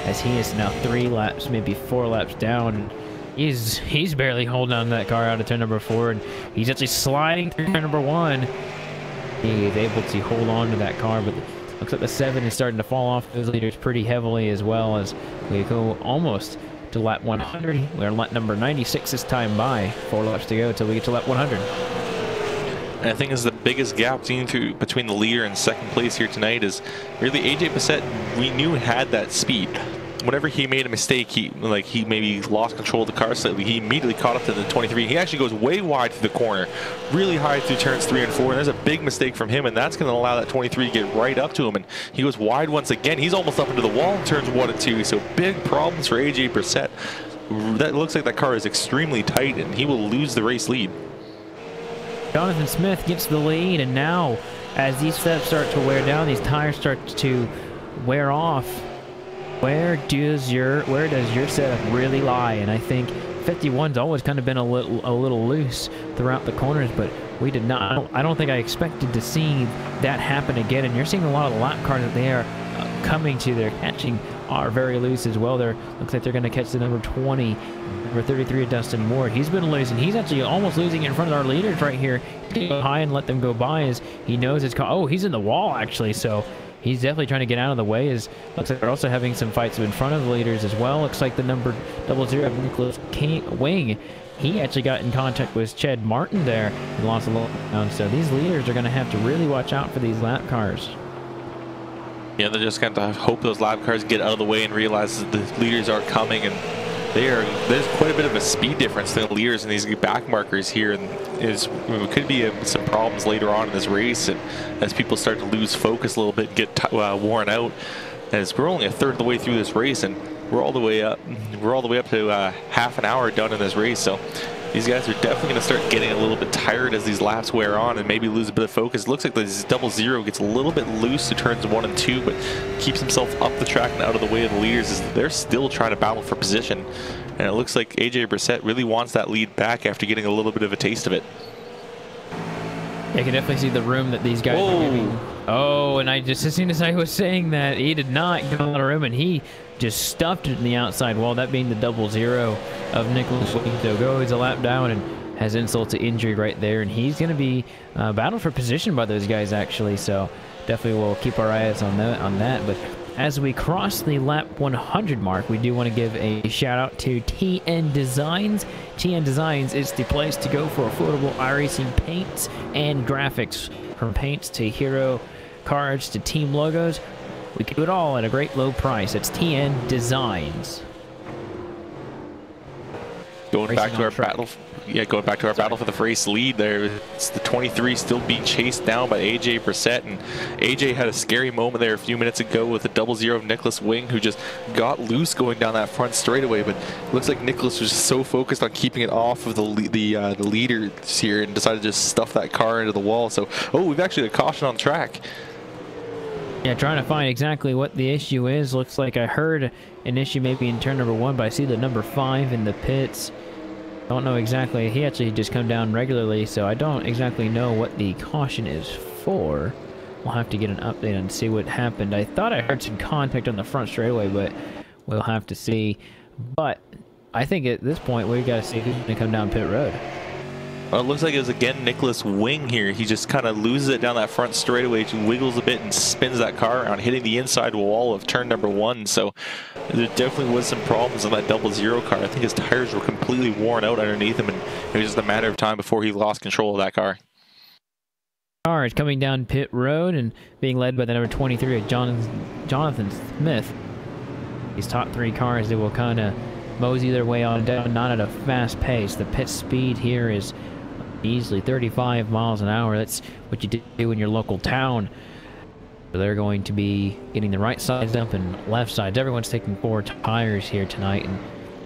as he is now 3 laps, maybe 4 laps down. He's barely holding on to that car out of turn number 4, and he's actually sliding through turn number 1. He is able to hold on to that car, but looks like the 7 is starting to fall off those leaders pretty heavily, as well as we go almost to lap 100. We're on lap number 96 this time by. 4 laps to go until we get to lap 100. And I think is the biggest gap seen between the leader and second place here tonight is really AJ Brissett. We knew had that speed. Whenever he made a mistake, he maybe lost control of the car slightly, he immediately caught up to the 23. He actually goes way wide through the corner, really high through turns 3 and 4, and there's a big mistake from him, and that's going to allow that 23 to get right up to him, and he goes wide once again. He's almost up into the wall in turns 1 and 2, so big problems for AJ Brissett. That looks like that car is extremely tight, and he will lose the race lead. Jonathan Smith gets the lead, and now as these steps start to wear down, these tires start to wear off, where does your setup really lie? And I think 51's always kind of been a little loose throughout the corners, but we did not. I don't think I expected to see that happen again. And you're seeing a lot of the lap cars that they are coming to, they're catching, are very loose as well. Looks like they're going to catch the number 20, number 33 of Dustin Ward. He's been losing. He's actually almost losing in front of our leaders right here. He's going to go high and let them go by as he knows his car. Oh, he's in the wall actually, so he's definitely trying to get out of the way. Looks like they're also having some fights in front of the leaders as well. Looks like the number 00 of Nicholas Wing, he actually got in contact with Ched Martin there and lost a little ground. So these leaders are going to have to really watch out for these lap cars. Yeah, they're just going to hope those lap cars get out of the way and realize that the leaders are coming, and there's quite a bit of a speed difference in the leaders and these back markers here, and could be some problems later on in this race, and as people start to lose focus a little bit, get worn out, as we're only a third of the way through this race, and we're all the way up to half an hour done in this race. So these guys are definitely going to start getting a little bit tired as these laps wear on and maybe lose a bit of focus. It looks like this 00 gets a little bit loose to turns 1 and 2, but keeps himself up the track and out of the way of the leaders as they're still trying to battle for position. And it looks like AJ Brissett really wants that lead back after getting a little bit of a taste of it. I can definitely see the room that these guys are giving. Oh, and as soon as I was saying that, he did not get a lot of room, and he just stuffed it in the outside wall, that being the 00 of Nicholas Wing. So goes a lap down and has insult to injury right there, and he's going to be battled for position by those guys actually, so definitely we'll keep our eyes on that. But as we cross the lap 100 mark, we do want to give a shout out to TN Designs. TN Designs is the place to go for affordable iRacing paints and graphics. From paints to hero cards to team logos, we can do it all at a great low price. It's TN Designs. Going back to our battle. Yeah, going back to our battle for the race lead there. It's the 23 still being chased down by AJ Brissett, and AJ had a scary moment there a few minutes ago with the 00 of Nicholas Wing, who just got loose going down that front straightaway, but it looks like Nicholas was just so focused on keeping it off of the leaders here and decided to just stuff that car into the wall. So, we've actually got a caution on track. Yeah, trying to find exactly what the issue is. Looks like I heard an issue maybe in turn number 1, but I see the number 5 in the pits. Don't know exactly. He actually just come down regularly, so I don't exactly know what the caution is for. We'll have to get an update and see what happened. I thought I heard some contact on the front straightaway, but we'll have to see. But I think at this point we've got to see who's going to come down pit road. Well, it looks like it was again Nicholas Wing here. He just kind of loses it down that front straightaway, wiggles a bit and spins that car around, hitting the inside wall of turn number 1. So there definitely was some problems on that 00 car. I think his tires were completely worn out underneath him, and it was just a matter of time before he lost control of that car. cars coming down pit road and being led by the number 23 of Jonathan Smith. These top 3 cars, they will kind of mosey their way on down, not at a fast pace. The pit speed here is easily 35 miles an hour. That's what you do in your local town. So they're going to be getting the right sides up and left sides. Everyone's taking 4 tires here tonight, and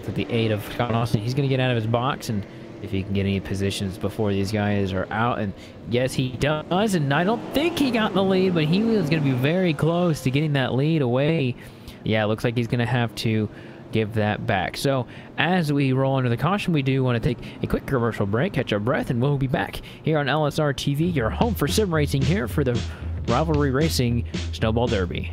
with the aid of Scott Austin, he's going to get out of his box and if he can get any positions before these guys are out. And yes, he does, and I don't think he got the lead, but he was going to be very close to getting that lead away. Yeah, it looks like he's going to have to give that back. So as we roll under the caution, we do want to take a quick commercial break, catch our breath, and we'll be back here on LSRTV, your home for sim racing, here for the Rivalry Racing Snowball Derby.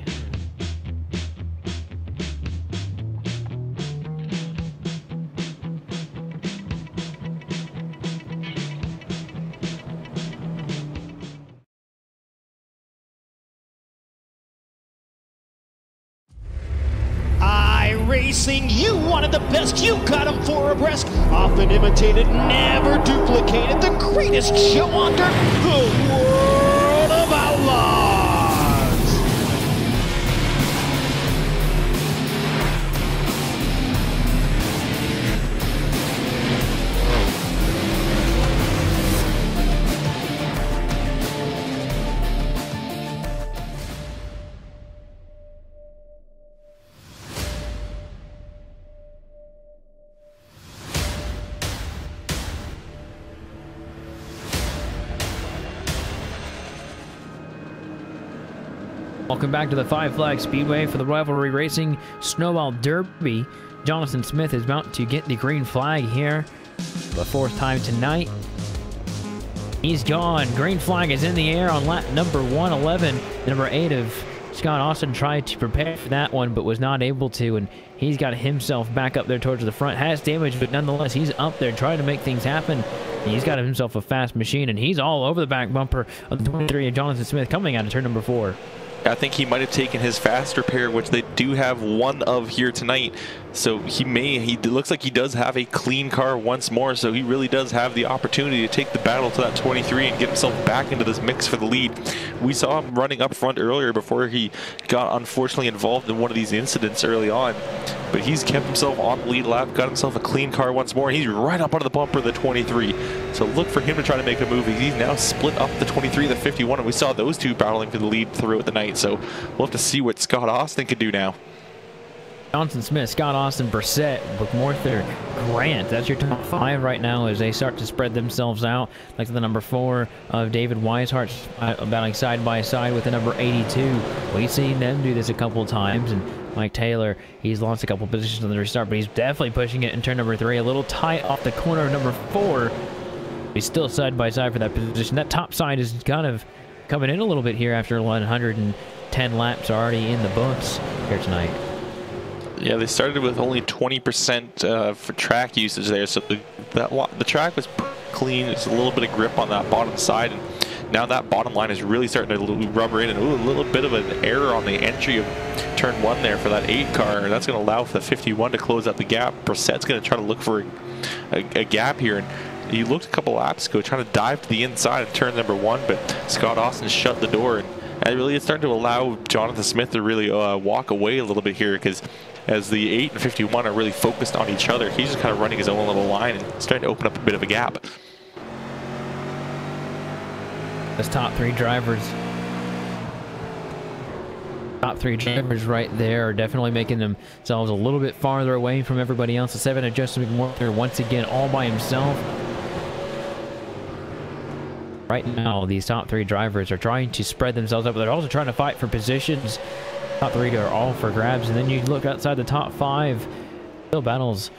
Racing, you wanted the best, you got them 4 abreast, often imitated, never duplicated, the greatest show on dirt, the World of Outlaws. Welcome back to the Five Flag Speedway for the Rivalry Racing Snowball Derby. Jonathan Smith is about to get the green flag here for the 4th time tonight. He's gone. Green flag is in the air on lap number 111. Number 8 of Scott Austin tried to prepare for that one, but was not able to, and he's got himself back up there towards the front. Has damage, but nonetheless, he's up there trying to make things happen. He's got himself a fast machine, and he's all over the back bumper of the 23 of Jonathan Smith coming out of turn number 4. I think he might have taken his fast repair, which they do have one of here tonight. So he looks like he does have a clean car once more. So he really does have the opportunity to take the battle to that 23 and get himself back into this mix for the lead. We saw him running up front earlier before he got unfortunately involved in one of these incidents early on. But he's kept himself on the lead lap, got himself a clean car once more. He's right up under the bumper of the 23. So look for him to try to make a move. He's now split up the 23, the 51, and we saw those two battling for the lead throughout the night. So we'll have to see what Scott Austin can do now. Jonathan Smith, Scott Austin, Brissett, McMorther, Grant. That's your top 5 right now as they start to spread themselves out. Like the number 4 of David Weishart battling side by side with the number 82. We've seen them do this a couple of times, and Mike Taylor, he's lost a couple positions on the restart, but he's definitely pushing it in turn number 3. A little tight off the corner of number 4. He's still side by side for that position. That top side is kind of coming in a little bit here after 110 laps already in the books here tonight. Yeah, they started with only 20% for track usage there, so the track was clean. There's a little bit of grip on that bottom side, and now that bottom line is really starting to rubber in, and a little bit of an error on the entry of turn 1 there for that 8 car. That's going to allow for the 51 to close up the gap. Brissett's going to try to look for a gap here, and he looked a couple laps ago trying to dive to the inside of turn number 1, but Scott Austin shut the door, and really it's starting to allow Jonathan Smith to really walk away a little bit here, because as the 8 and 51 are really focused on each other, he's just kind of running his own little line and starting to open up a bit of a gap. Those top 3 drivers right there are definitely making themselves a little bit farther away from everybody else. The 7 of Justin McMorther once again all by himself. Right now, these top 3 drivers are trying to spread themselves up, but they're also trying to fight for positions. Top 3 are all for grabs, and then you look outside the top 5, still battles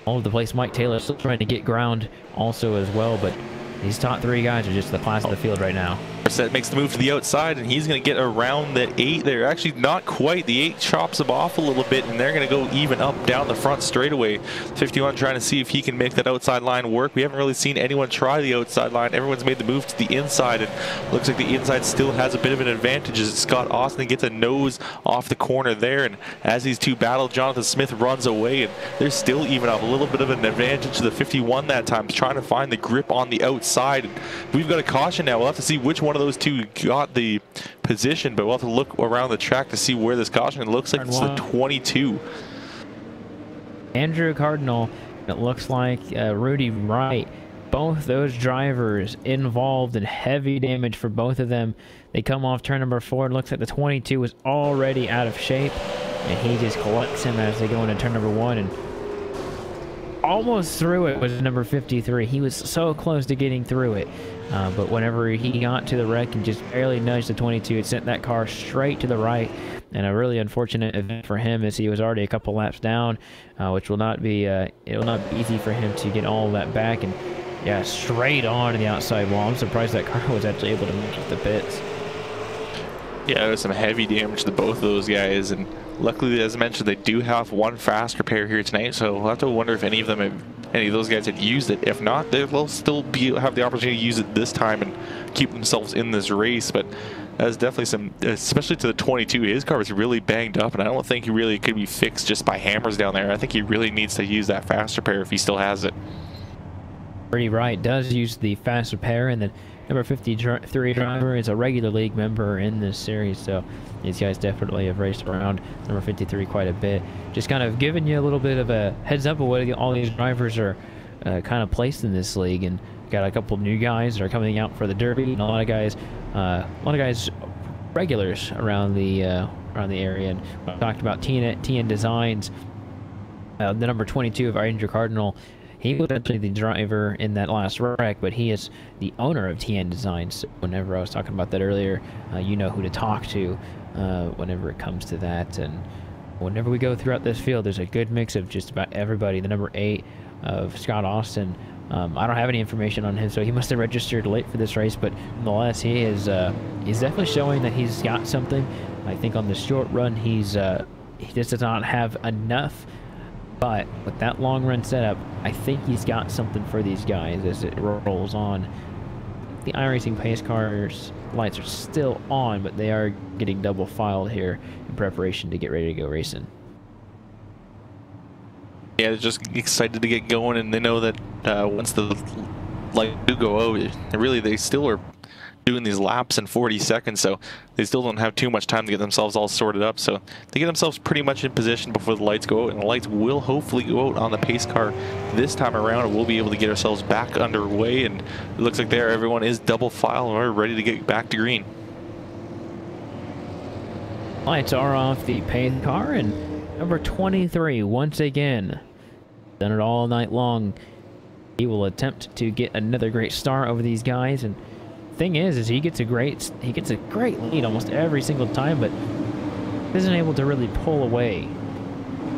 all over the place. Mike Taylor still trying to get ground also as well, but these top 3 guys are just the class of the field right now. Brissett makes the move to the outside, and he's going to get around that 8 there. Actually, not quite. The 8 chops him off a little bit, and they're going to go even up down the front straightaway. 51 trying to see if he can make that outside line work. We haven't really seen anyone try the outside line. Everyone's made the move to the inside, and looks like the inside still has a bit of an advantage as Scott Austin gets a nose off the corner there. And as these two battle, Jonathan Smith runs away, and they're still even up a little bit of an advantage to the 51 that time, trying to find the grip on the outside. We've got a caution now. We'll have to see which one of those two got the position, but we'll have to look around the track to see where this caution. It looks like it's the 22. Andrew Cardinal, it looks like Rudy Wright. Both those drivers involved in heavy damage for both of them. They come off turn number 4. It looks like the 22 was already out of shape, and he just collects him as they go into turn number 1 and almost through it with number 53. He was so close to getting through it, but whenever he got to the wreck and just barely nudged the 22, it sent that car straight to the right. And a really unfortunate event for him as he was already a couple laps down, which will not be it will not be easy for him to get all of that back. And yeah, straight on to the outside wall. I'm surprised that car was actually able to make it to the pits. Yeah, there was some heavy damage to both of those guys, and luckily, as I mentioned, they do have one fast repair here tonight, so we'll have to wonder if any of those guys had used it. If not, they'll still have the opportunity to use it this time and keep themselves in this race. But that's definitely some, especially to the 22. His car was really banged up, and I don't think he really could be fixed just by hammers down there. I think he really needs to use that fast repair if he still has it. Pretty right, does use the fast repair, and then number 53 driver is a regular league member in this series, so these guys definitely have raced around number 53 quite a bit. Just kind of giving you a little bit of a heads up of what all these drivers are kind of placed in this league, and got a couple new guys that are coming out for the Derby, and a lot of guys regulars around the area. And we talked about TN Designs, the number 22 of Andrew Cardinal. He was actually the driver in that last wreck, but he is the owner of TN Designs. Whenever I was talking about that earlier, you know who to talk to whenever it comes to that. And whenever we go throughout this field, there's a good mix of just about everybody. The number 8 of Scott Austin, I don't have any information on him, so he must have registered late for this race, but nonetheless, he's definitely showing that he's got something. I think on the short run, he just does not have enough. But with that long run setup, I think he's got something for these guys as it rolls on. The iRacing pace cars lights are still on, but they are getting double filed here in preparation to get ready to go racing. Yeah, they're just excited to get going, and they know that once the lights do go out, they still are doing these laps in 40 seconds, so they still don't have too much time to get themselves all sorted up. So they get themselves pretty much in position before the lights go out, and the lights will hopefully go out on the pace car this time around, and we'll be able to get ourselves back underway. And it looks like everyone is double file and we're ready to get back to green. Lights are off the pace car, and number 23 once again done it all night long. He will attempt to get another great start over these guys, and thing is he gets a great lead almost every single time, but isn't able to really pull away.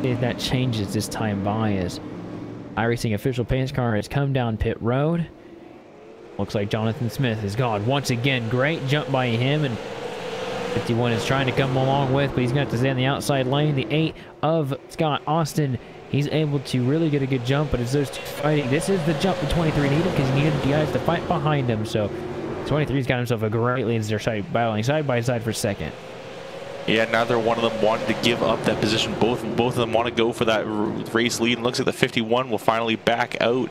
If that changes this time by, as iRacing official pace car has come down pit road. Looks like Jonathan Smith is gone once again. Great jump by him, and 51 is trying to come along with, but he's going to have to stay on the outside lane. The 8 of Scott Austin, he's able to really get a good jump, but as those two fighting, this is the jump the 23 needed, because he needed the guys to fight behind him. So 23's got himself a great lead as they're battling side by side for second. Yeah, neither one of them wanted to give up that position. Both of them want to go for that race lead, and looks like the 51 will finally back out.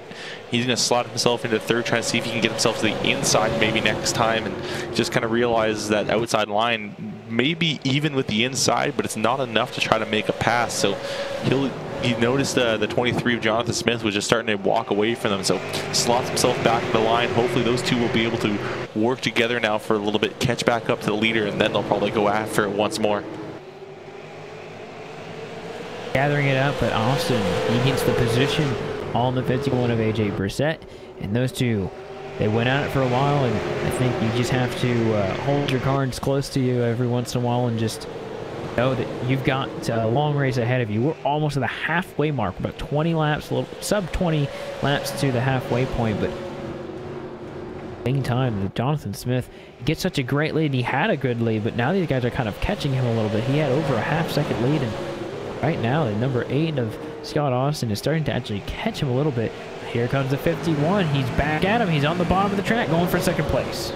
He's going to slot himself into third, trying to see if he can get himself to the inside maybe next time, and just kind of realizes that outside line maybe even with the inside, but it's not enough to try to make a pass. So he noticed the 23 of Jonathan Smith was just starting to walk away from them, so slots himself back in the line. Hopefully those two will be able to work together now for a little bit, catch back up to the leader, and then they'll probably go after it once more. Gathering it up, but Austin, he gets the position on the 51 of AJ Brissett, and those two, they went at it for a while, and I think you just have to hold your cards close to you every once in a while and just know that you've got a long race ahead of you. We're almost at the halfway mark, about 20 laps, a little sub 20 laps to the halfway point, but same time, Jonathan Smith gets such a great lead. He had a good lead, but now these guys are kind of catching him a little bit. He had over a half-second lead, and right now the number 8 of Scott Austin is starting to actually catch him a little bit. Here comes the 51. He's back at him. He's on the bottom of the track going for second place.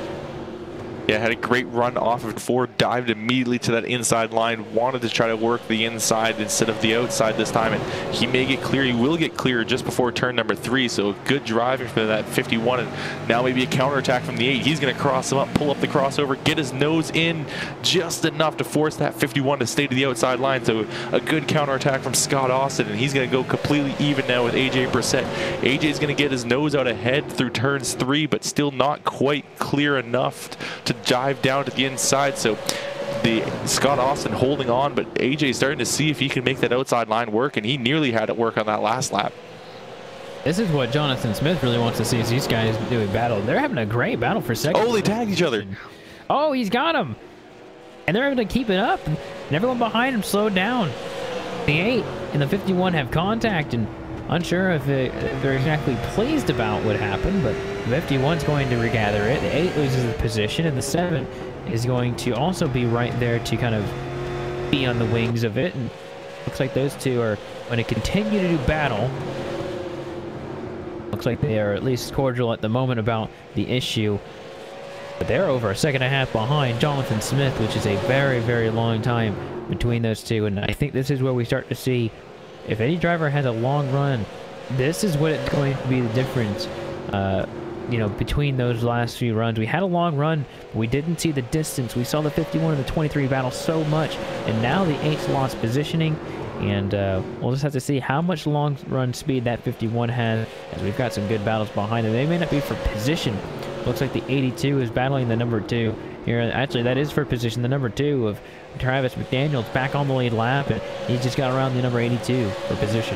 Yeah, had a great run off of 4, dived immediately to that inside line, wanted to try to work the inside instead of the outside this time, and he may get clear. He will get clear just before turn number 3, so good driving for that 51, and now maybe a counterattack from the 8. He's going to cross him up, pull up the crossover, get his nose in just enough to force that 51 to stay to the outside line, so a good counterattack from Scott Austin, and he's going to go completely even now with AJ Brissett. AJ's going to get his nose out ahead through turns 3, but still not quite clear enough to dive down to the inside, so the Scott Austin holding on, but AJ starting to see if he can make that outside line work, and he nearly had it work on that last lap. This is what Jonathan Smith really wants to see, is these guys doing battle. They're having a great battle for second. Oh, they tagged each other. Oh, he's got him, and they're able to keep it up, and everyone behind him slowed down. The 8 and the 51 have contact, and unsure if they're exactly pleased about what happened, but the 51's going to regather it. The 8 loses the position, and the 7 is going to also be right there to kind of be on the wings of it. And looks like those two are going to continue to do battle. Looks like they are at least cordial at the moment about the issue. But they're over a second and a half behind Jonathan Smith, which is a very, very long time between those two. And I think this is where we start to see, if any driver has a long run, this is what it's going to be the difference, you know, between those last few runs. We had a long run, but we didn't see the distance. We saw the 51 and the 23 battle so much, and now the 8's lost positioning, and we'll just have to see how much long run speed that 51 has, as we've got some good battles behind them. They may not be for position. Looks like the 82 is battling the number 2 here. Actually, that is for position. The number 2 of Travis McDaniel's back on the lead lap, and he just got around the number 82 for position.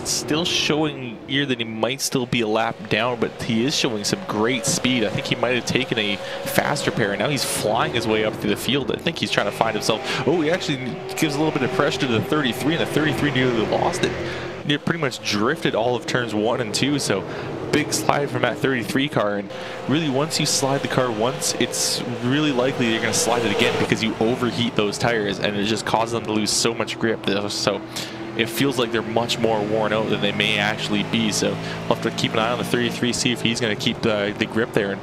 Still showing here that he might still be a lap down, but he is showing some great speed. I think he might have taken a faster pair, and now he's flying his way up through the field. I think he's trying to find himself. Oh, he actually gives a little bit of pressure to the 33, and the 33 nearly lost it. He pretty much drifted all of turns 1 and 2, so big slide from that 33 car, and really once you slide the car once, it's really likely you're going to slide it again because you overheat those tires, and it just causes them to lose so much grip. So it feels like they're much more worn out than they may actually be, so we'll have to keep an eye on the 33, see if he's going to keep the grip there. And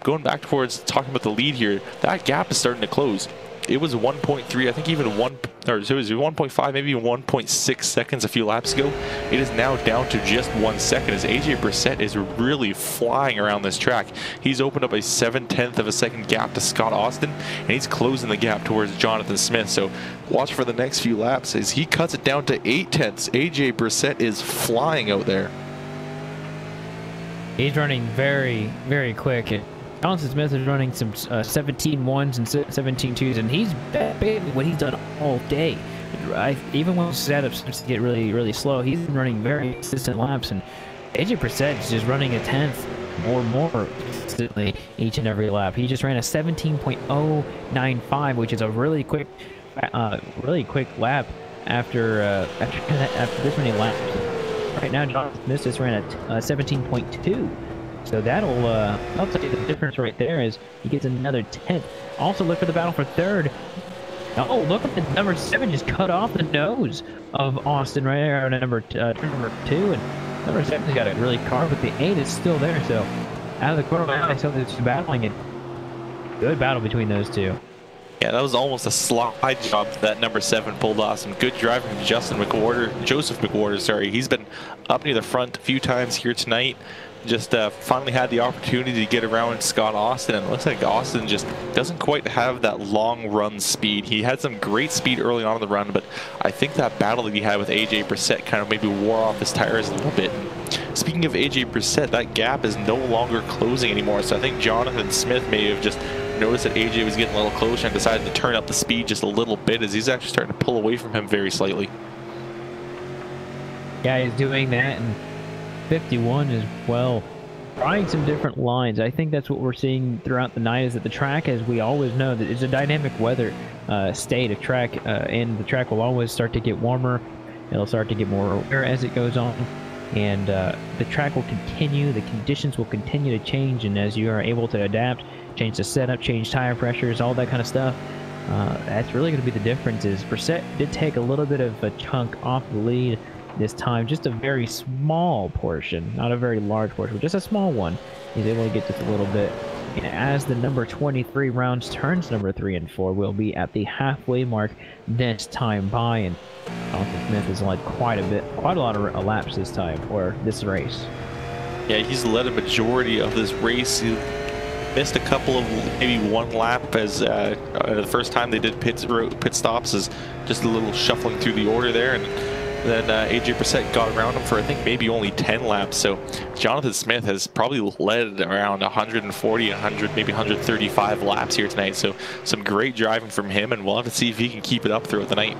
going back towards talking about the lead here, that gap is starting to close. It was 1.3, I think even 1, or it was 1.5, maybe 1.6 seconds a few laps ago. It is now down to just 1 second as AJ Brissett is really flying around this track. He's opened up a 7/10 of a second gap to Scott Austin, and he's closing the gap towards Jonathan Smith. So watch for the next few laps as he cuts it down to 8/10. AJ Brissett is flying out there. He's running very, very quick. Jonathan Smith is running some 17-1s and 17-2s, and he's basically what he's done all day. Even when setup starts to get really, really slow, he's been running very consistent laps, and AJ Brissett is just running a 10th or more consistently each and every lap. He just ran a 17.095, which is a really quick lap after this many laps. Right now, Jonathan Smith just ran a 17.2. So I'll tell you the difference right there is he gets another 10th. Also look for the battle for third. Oh, look at the number 7 just cut off the nose of Austin right there on number 2. And number 7's got a really car, but the 8 is still there. So out of the corner of my eye, I saw this battling it. Good battle between those two. Yeah, that was almost a slide job that number 7 pulled off. Some good driving from Joseph McWhorter, sorry. He's been up near the front a few times here tonight. Just finally had the opportunity to get around Scott Austin, and it looks like Austin just doesn't quite have that long run speed. He had some great speed early on in the run, but I think that battle that he had with AJ Brissett kind of maybe wore off his tires a little bit. Speaking of AJ Brissett, that gap is no longer closing anymore, so I think Jonathan Smith may have just noticed that AJ was getting a little closer and decided to turn up the speed just a little bit as he's actually starting to pull away from him very slightly. Yeah, he's doing that, and 51 as well, trying some different lines. I think that's what we're seeing throughout the night, is that the track, as we always know, that it's a dynamic weather state of track, and the track will always start to get warmer. It'll start to get more aware as it goes on, and the track will continue, the conditions will continue to change, and as you are able to adapt, change the setup, change tire pressures, all that kind of stuff, that's really going to be the difference. Is Brissett did take a little bit of a chunk off the lead this time, just a very small portion, not a very large portion, but just a small one. He's able to get just a little bit. And as the number 23 rounds turns number 3 and 4, we'll be at the halfway mark this time by, and Jonathan Smith has led quite a lot of laps this time, or this race. Yeah, he's led a majority of this race. He missed a couple of, maybe one lap, as the first time they did pit stops, is just a little shuffling through the order there, and then AJ Brissett got around him for, I think, maybe only 10 laps. So Jonathan Smith has probably led around 140, 100, maybe 135 laps here tonight. So some great driving from him, and we'll have to see if he can keep it up throughout the night.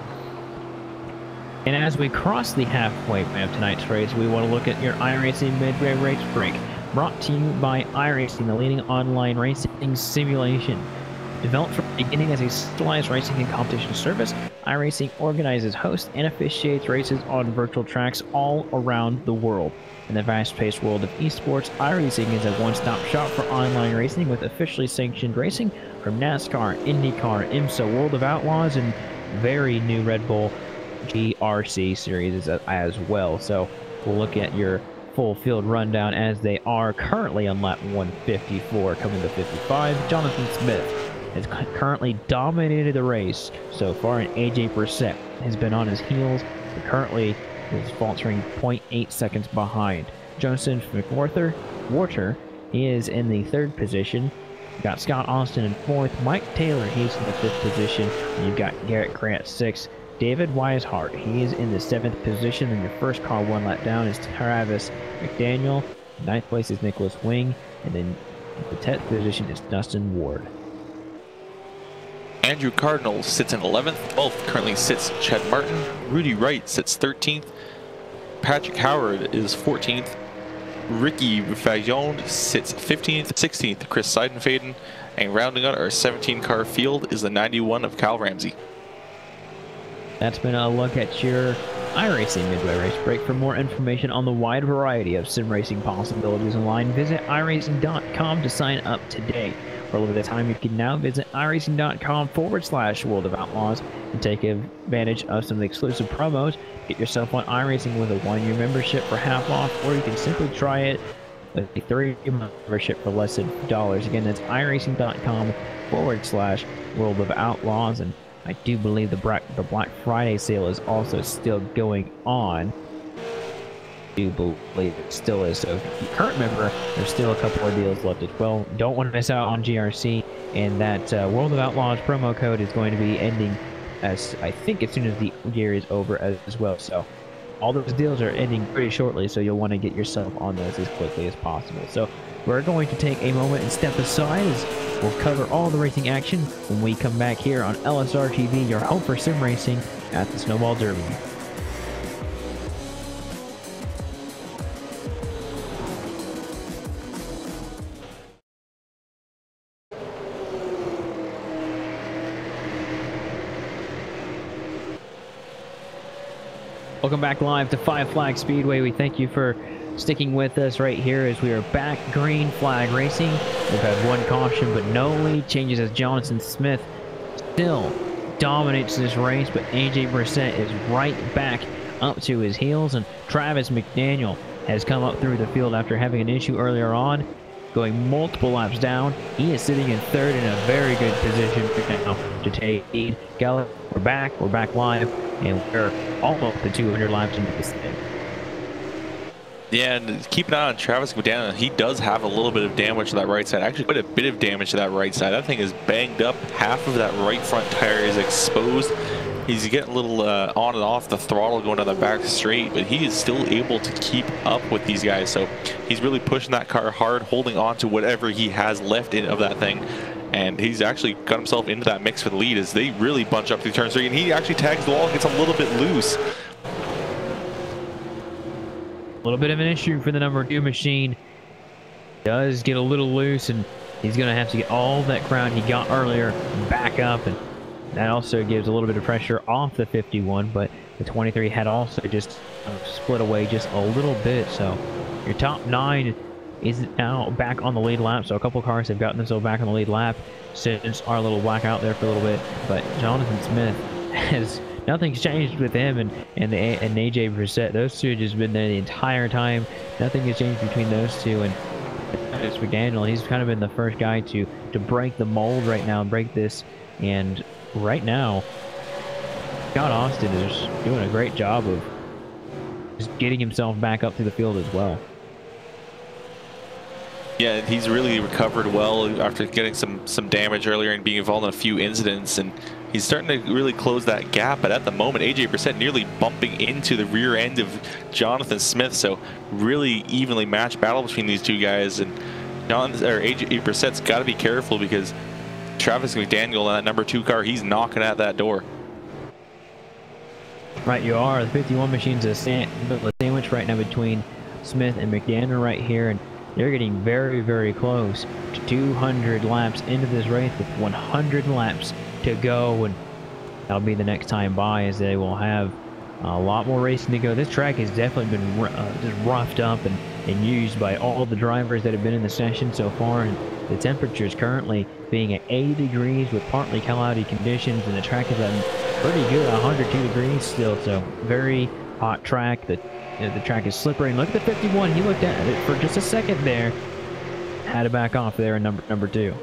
And as we cross the halfway of tonight's race, we want to look at your iRacing Midway Race Break, brought to you by iRacing, the leading online racing simulation. Developed from the beginning as a centralized racing and competition service, iRacing organizes, hosts, and officiates races on virtual tracks all around the world. In the fast-paced world of esports, iRacing is a one-stop shop for online racing with officially sanctioned racing from NASCAR, IndyCar, IMSA, World of Outlaws, and very new Red Bull GRC series as well. So we'll look at your full field rundown as they are currently on lap 154, coming to 55. Jonathan Smith has currently dominated the race so far, and AJ Brissett has been on his heels, but currently is faltering 0.8 seconds behind. Joseph McWhorter, he is in the 3rd position. You've got Scott Austin in 4th. Mike Taylor, he's in the 5th position. And you've got Garrett Grant 6th. David Weishart, he is in the 7th position, and your first car 1 lap down is Travis McDaniel. 9th place is Nicholas Wing, and then the 10th position is Dustin Ward. Andrew Cardinal sits in 11th. 12th currently sits Chad Martin. Rudy Wright sits 13th. Patrick Howard is 14th. Ricky Fajon sits 15th. 16th, Chris Seidenfaden. And rounding out our 17-car field is the 91 of Kyle Ramsey. That's been a look at your iRacing Midway Race Break. For more information on the wide variety of sim racing possibilities online, visit iRacing.com to sign up today. For a limited time, you can now visit iRacing.com/World of Outlaws and take advantage of some of the exclusive promos. Get yourself on iRacing with a 1-year membership for half off, or you can simply try it with a 3-month membership for less than $50. Again, that's iRacing.com/World of Outlaws. And I do believe the Black Friday sale is also still going on. I do believe it still is. So if you're a current member, there's still a couple of deals left as well. Don't want to miss out on GRC, and that World of Outlaws promo code is going to be ending as I think as soon as the year is over as well. So all those deals are ending pretty shortly, so you'll want to get yourself on those as quickly as possible. So we're going to take a moment and step aside as we'll cover all the racing action when we come back here on LSRTV, your home for sim racing at the Snowball Derby. Welcome back live to Five Flag Speedway. We thank you for sticking with us right here as we are back green flag racing. We've had 1 caution, but no lead changes as Jonathan Smith still dominates this race, but AJ Brissett is right back up to his heels, and Travis McDaniel has come up through the field after having an issue earlier on, going multiple laps down. He is sitting in 3rd in a very good position now to take lead. Gallup, we're back live, and we're almost at 200 laps into this thing. Yeah, and keep an eye on Travis McDaniel. He does have a little bit of damage to that right side. Actually, quite a bit of damage to that right side. That thing is banged up. Half of that right front tire is exposed. He's getting a little on and off the throttle going down the back straight, but he is still able to keep up with these guys. So he's really pushing that car hard, holding on to whatever he has left of that thing. And he's actually got himself into that mix for the lead as they really bunch up through turn 3. And he actually tags the wall and gets a little bit loose. A little bit of an issue for the number 2 machine. Does get a little loose, and he's going to have to get all that ground he got earlier back up, and that also gives a little bit of pressure off the 51, but the 23 had also just split away just a little bit, so Your top 9 is now back on the lead lap, so a couple cars have gotten themselves back on the lead lap since our little blackout there for a little bit. But Jonathan Smith has nothing's changed with him and AJ Brissett. Those two have just been there the entire time. Nothing has changed between those two. And Travis McDaniel, he's kind of been the first guy to break the mold right now, break this. And right now, Scott Austin is doing a great job of just getting himself back up to the field as well. Yeah, he's really recovered well after getting some damage earlier and being involved in a few incidents, and he's starting to really close that gap. But at the moment, AJ Brissett nearly bumping into the rear end of Jonathan Smith, so really evenly matched battle between these two guys. And AJ Brissett's got to be careful because Travis McDaniel in that number 2 car, he's knocking at that door. Right, you are. The 51 machine's a sandwich right now between Smith and McDaniel right here, and they're getting very, very close to 200 laps into this race with 100 laps to go, and that'll be the next time by, as they will have a lot more racing to go. This track has definitely been just roughed up and used by all the drivers that have been in the session so far, and the temperature is currently being at 80 degrees with partly cloudy conditions, and the track is at pretty good, 102 degrees still, so very hot track. The track is slippery, and look at the 51. He looked at it for just a second there, had to back off there in number 2.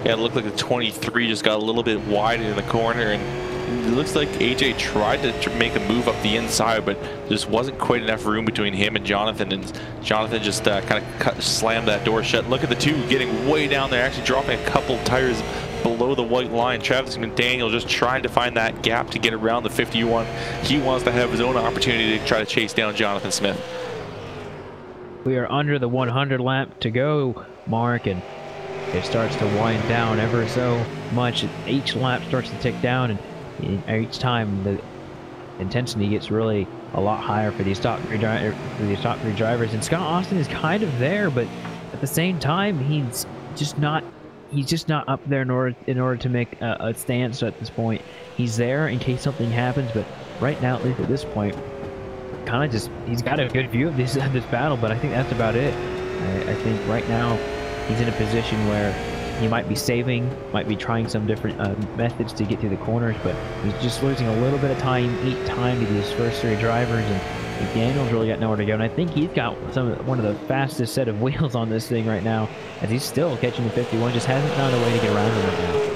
Yeah, it looked like the 23 just got a little bit wide in the corner, and it looks like AJ tried to make a move up the inside, but just wasn't quite enough room between him and Jonathan just kind of slammed that door shut. Look at the 2 getting way down there, actually dropping a couple tires below the white line. Travis McDaniel just trying to find that gap to get around the 51. He wants to have his own opportunity to try to chase down Jonathan Smith. We are under the 100 lap to go mark, and it starts to wind down ever so much. Each lap starts to tick down, and each time the intensity gets really a lot higher for these top three drivers. And Scott Austin is kind of there, but at the same time, he's just not up there in order to make a stance at this point. He's there in case something happens, but right now, at least at this point, kind of just, he's got a good view of this battle, but I think that's about it. I think right now he's in a position where he might be saving, might be trying some different methods to get through the corners, but he's just losing a little bit of time each time to these first 3 drivers, and McDaniel's really got nowhere to go. And I think he's got one of the fastest set of wheels on this thing right now, as he's still catching the 51, just hasn't found a way to get around him right now.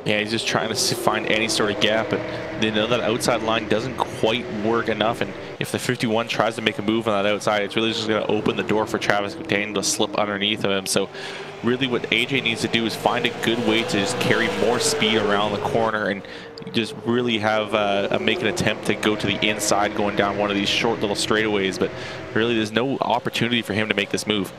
Yeah, he's just trying to find any sort of gap, and they know that outside line doesn't quite work enough, and if the 51 tries to make a move on that outside, it's really just going to open the door for Travis McDaniel to slip underneath of him. So really what AJ needs to do is find a good way to just carry more speed around the corner and just really have make an attempt to go to the inside going down one of these short little straightaways, but really there's no opportunity for him to make this move.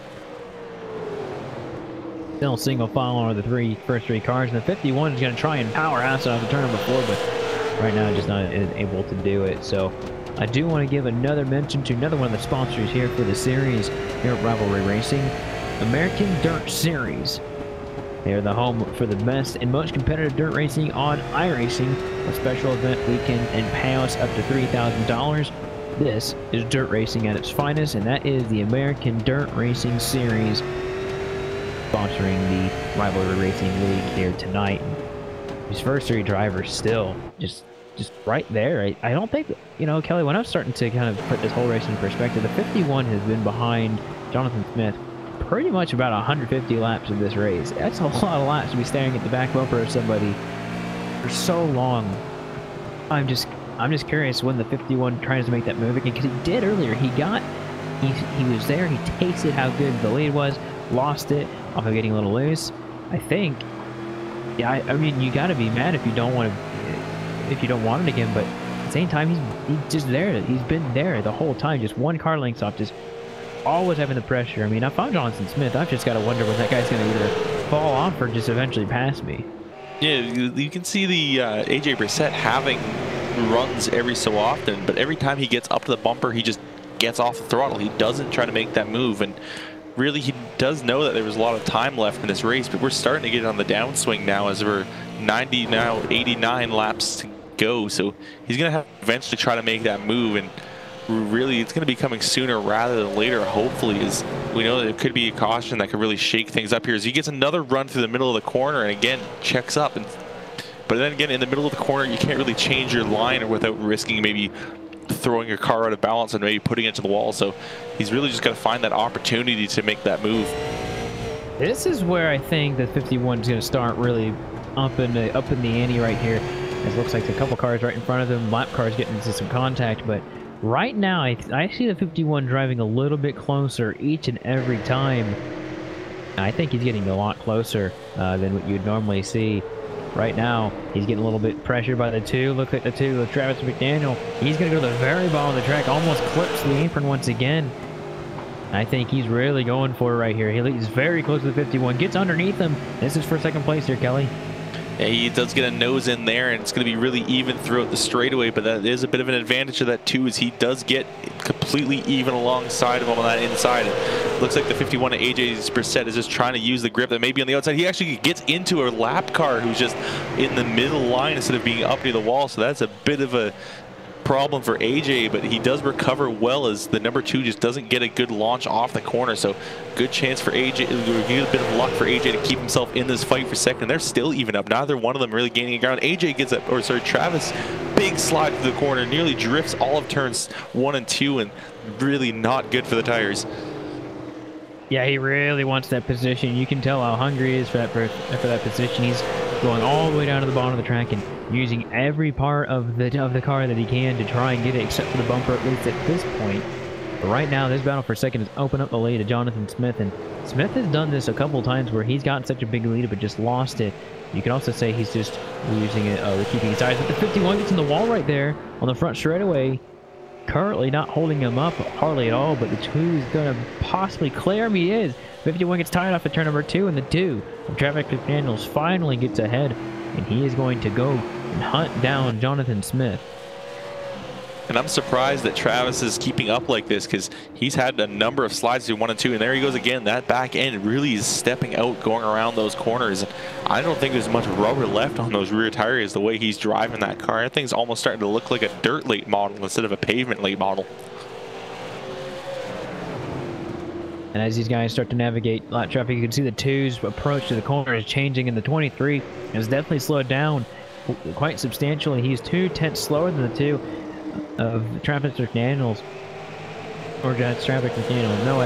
Still single file on the first three cars, and the 51 is going to try and powerhouse out of the turn before, but right now just not able to do it. So I do want to give another mention to another one of the sponsors here for the series here at Rivalry Racing, American Dirt Series. They are the home for the best and most competitive dirt racing on iRacing, a special event weekend and payouts up to $3,000. This is dirt racing at its finest, and that is the American Dirt Racing Series, sponsoring the Rivalry Racing League here tonight. These first 3 drivers still just right there. I don't think, you know, Kelly, when I'm starting to kind of put this whole race in perspective, the 51 has been behind Jonathan Smith pretty much about 150 laps of this race. That's a lot of laps to be staring at the back bumper of somebody for so long. I'm just curious when the 51 tries to make that move again, because he did earlier. He was there. He tasted how good the lead was, lost it off of getting a little loose. I think, yeah, I mean, you got to be mad if you don't want it again, but at the same time, he's just there. He's been there the whole time, just 1 car length off, just always having the pressure. I mean, if I'm Jonathan Smith, I've just got to wonder when that guy's going to either fall off or just eventually pass me. Yeah, you can see the AJ Brissett having runs every so often, but every time he gets up to the bumper, he just gets off the throttle. He doesn't try to make that move, and really he does know that there was a lot of time left in this race, but we're starting to get on the downswing now as we're 89 laps to go, so he's going to have to eventually try to make that move. And really it's going to be coming sooner rather than later, hopefully, is we know that it could be a caution that could really shake things up here as he gets another run through the middle of the corner and again checks up. But then again, in the middle of the corner, you can't really change your line without risking maybe throwing your car out of balance and maybe putting it to the wall. So he's really just got to find that opportunity to make that move. This is where I think the 51 is going to start really up in the ante right here. It looks like a couple cars right in front of them, lap cars getting into some contact, but right now I see the 51 driving a little bit closer each and every time. I think he's getting a lot closer than what you'd normally see. Right now, he's getting a little bit pressured by the 2. Look at the 2 of Travis McDaniel. He's going to go to the very bottom of the track, almost clips the apron once again. I think he's really going for it right here. He's very close to the 51. Gets underneath him. This is for second place here, Kelly. Yeah, he does get a nose in there, and it's going to be really even throughout the straightaway, but that is a bit of an advantage of that too, as he does get completely even alongside of him on that inside. It looks like the 51 at AJ's Brissett is just trying to use the grip that may be on the outside. He actually gets into a lap car who's just in the middle line instead of being up near the wall, so that's a bit of a problem for AJ, but he does recover well as the number 2 just doesn't get a good launch off the corner. So good chance for AJ, a bit of luck for AJ to keep himself in this fight for second. They're still even up. Neither one of them really gaining ground. AJ gets up, or sorry, Travis, big slide to the corner, nearly drifts all of turns 1 and 2, and really not good for the tires. Yeah, he really wants that position. You can tell how hungry he is for that position. He's going all the way down to the bottom of the track and using every part of the car that he can to try and get it, except for the bumper, at least at this point. But right now, this battle for second has opened up the lead to Jonathan Smith, and Smith has done this a couple of times where he's gotten such a big lead but just lost it. You can also say he's just using it, keeping his eyes. But the 51 gets in the wall right there on the front straightaway. Currently not holding him up hardly at all, but the 2 is going to possibly clear him. He is. 51 gets tied off at turn number 2, and the 2 of Travis McDaniels finally gets ahead, and he is going to go and hunt down Jonathan Smith. And I'm surprised that Travis is keeping up like this, because he's had a number of slides through 1 and 2, and there he goes again. That back end really is stepping out, going around those corners. I don't think there's much rubber left on those rear tires the way he's driving that car. That thing's almost starting to look like a dirt late model instead of a pavement late model. And as these guys start to navigate lap traffic, you can see the 2's approach to the corner is changing, and the 23 has definitely slowed down quite substantially. He's 2 tenths slower than the 2 of Travis McDaniels, or Travis McDaniel. No,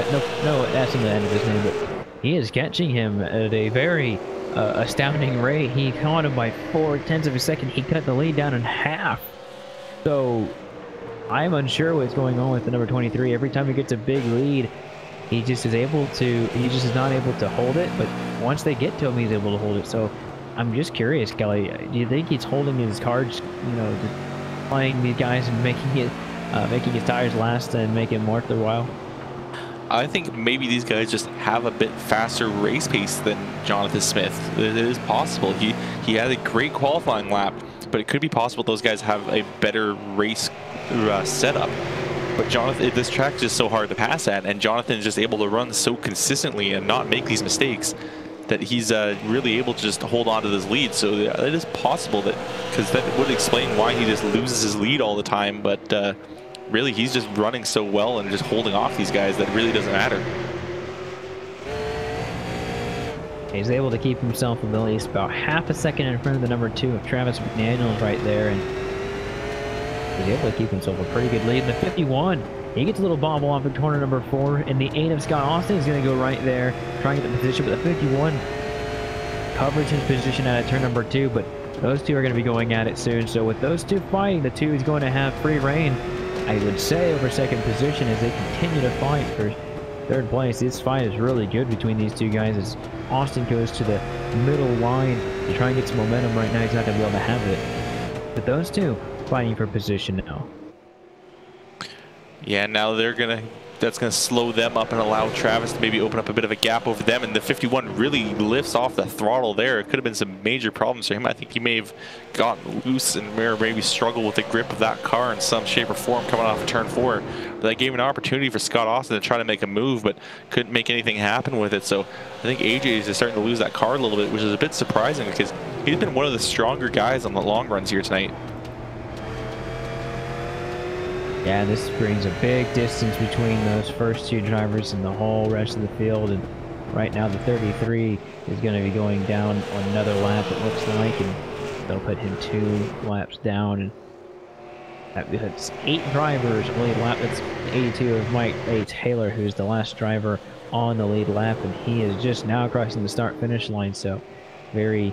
that's in the end of his name, but he is catching him at a very astounding rate. He caught him by 4 tenths of a second. He cut the lead down in half. So I'm unsure what's going on with the number 23. Every time he gets a big lead, he just is not able to hold it, but once they get to him, he's able to hold it. So I'm just curious, Kelly, do you think he's holding his cards, just playing these guys and making his tires last and make it more worth their while? I think maybe these guys just have a bit faster race pace than Jonathan Smith. It is possible. He had a great qualifying lap, but it could be possible those guys have a better race setup. But Jonathan, this track is just so hard to pass at, and Jonathan is just able to run so consistently and not make these mistakes that he's really able to just hold on to this lead. So it is possible that, because that would explain why he just loses his lead all the time, but really he's just running so well and just holding off these guys that it really doesn't matter. He's able to keep himself at least about half a second in front of the number 2 of Travis McDaniels right there, and he's able to keep himself a pretty good lead. The 51, he gets a little bobble off of corner number 4, and the 8 of Scott Austin is going to go right there, trying to get the position, but the 51 covers his position at turn number 2, but those 2 are going to be going at it soon. So with those 2 fighting, the 2 is going to have free reign, I would say, over second position as they continue to fight for third place. This fight is really good between these 2 guys as Austin goes to the middle line to try and get some momentum. Right now he's not going to be able to have it, but those 2 fighting for position now. Yeah, now that's gonna slow them up and allow Travis to maybe open up a bit of a gap over them, and the 51 really lifts off the throttle there. It could have been some major problems for him. I think he may have gotten loose and maybe struggled with the grip of that car in some shape or form coming off of turn 4. But that gave an opportunity for Scott Austin to try to make a move, but couldn't make anything happen with it. So I think AJ is starting to lose that car a little bit, which is a bit surprising because he's been one of the stronger guys on the long runs here tonight. Yeah, this brings a big distance between those first two drivers and the whole rest of the field. And right now the 33 is going to be going down on another lap, it looks like, and they'll put him 2 laps down. And that's 8 drivers on the lead lap. That's 82 of Mike A. Taylor, who's the last driver on the lead lap, and he is just now crossing the start-finish line. So very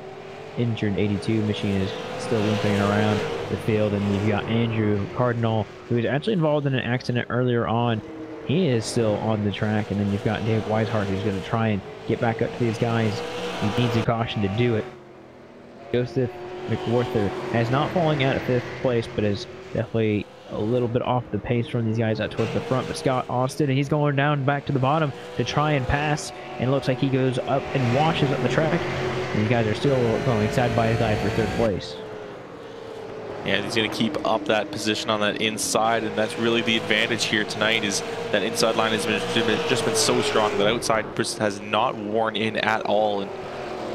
injured 82 machine is still limping around the field. And you've got Andrew Cardinal, who was actually involved in an accident earlier on. He is still on the track. And then you've got Dave Weishart, who's going to try and get back up to these guys. He needs a caution to do it. Joseph McWhorter has not falling out at 5th place, but is definitely a little bit off the pace from these guys out towards the front. But Scott Austin, he's going down back to the bottom to try and pass, and it looks like he goes up and washes up the track. And you guys are still going side by side for 3rd place. Yeah, he's going to keep up that position on that inside, and that's really the advantage here tonight, is that inside line has just been so strong. That outside has not worn in at all, and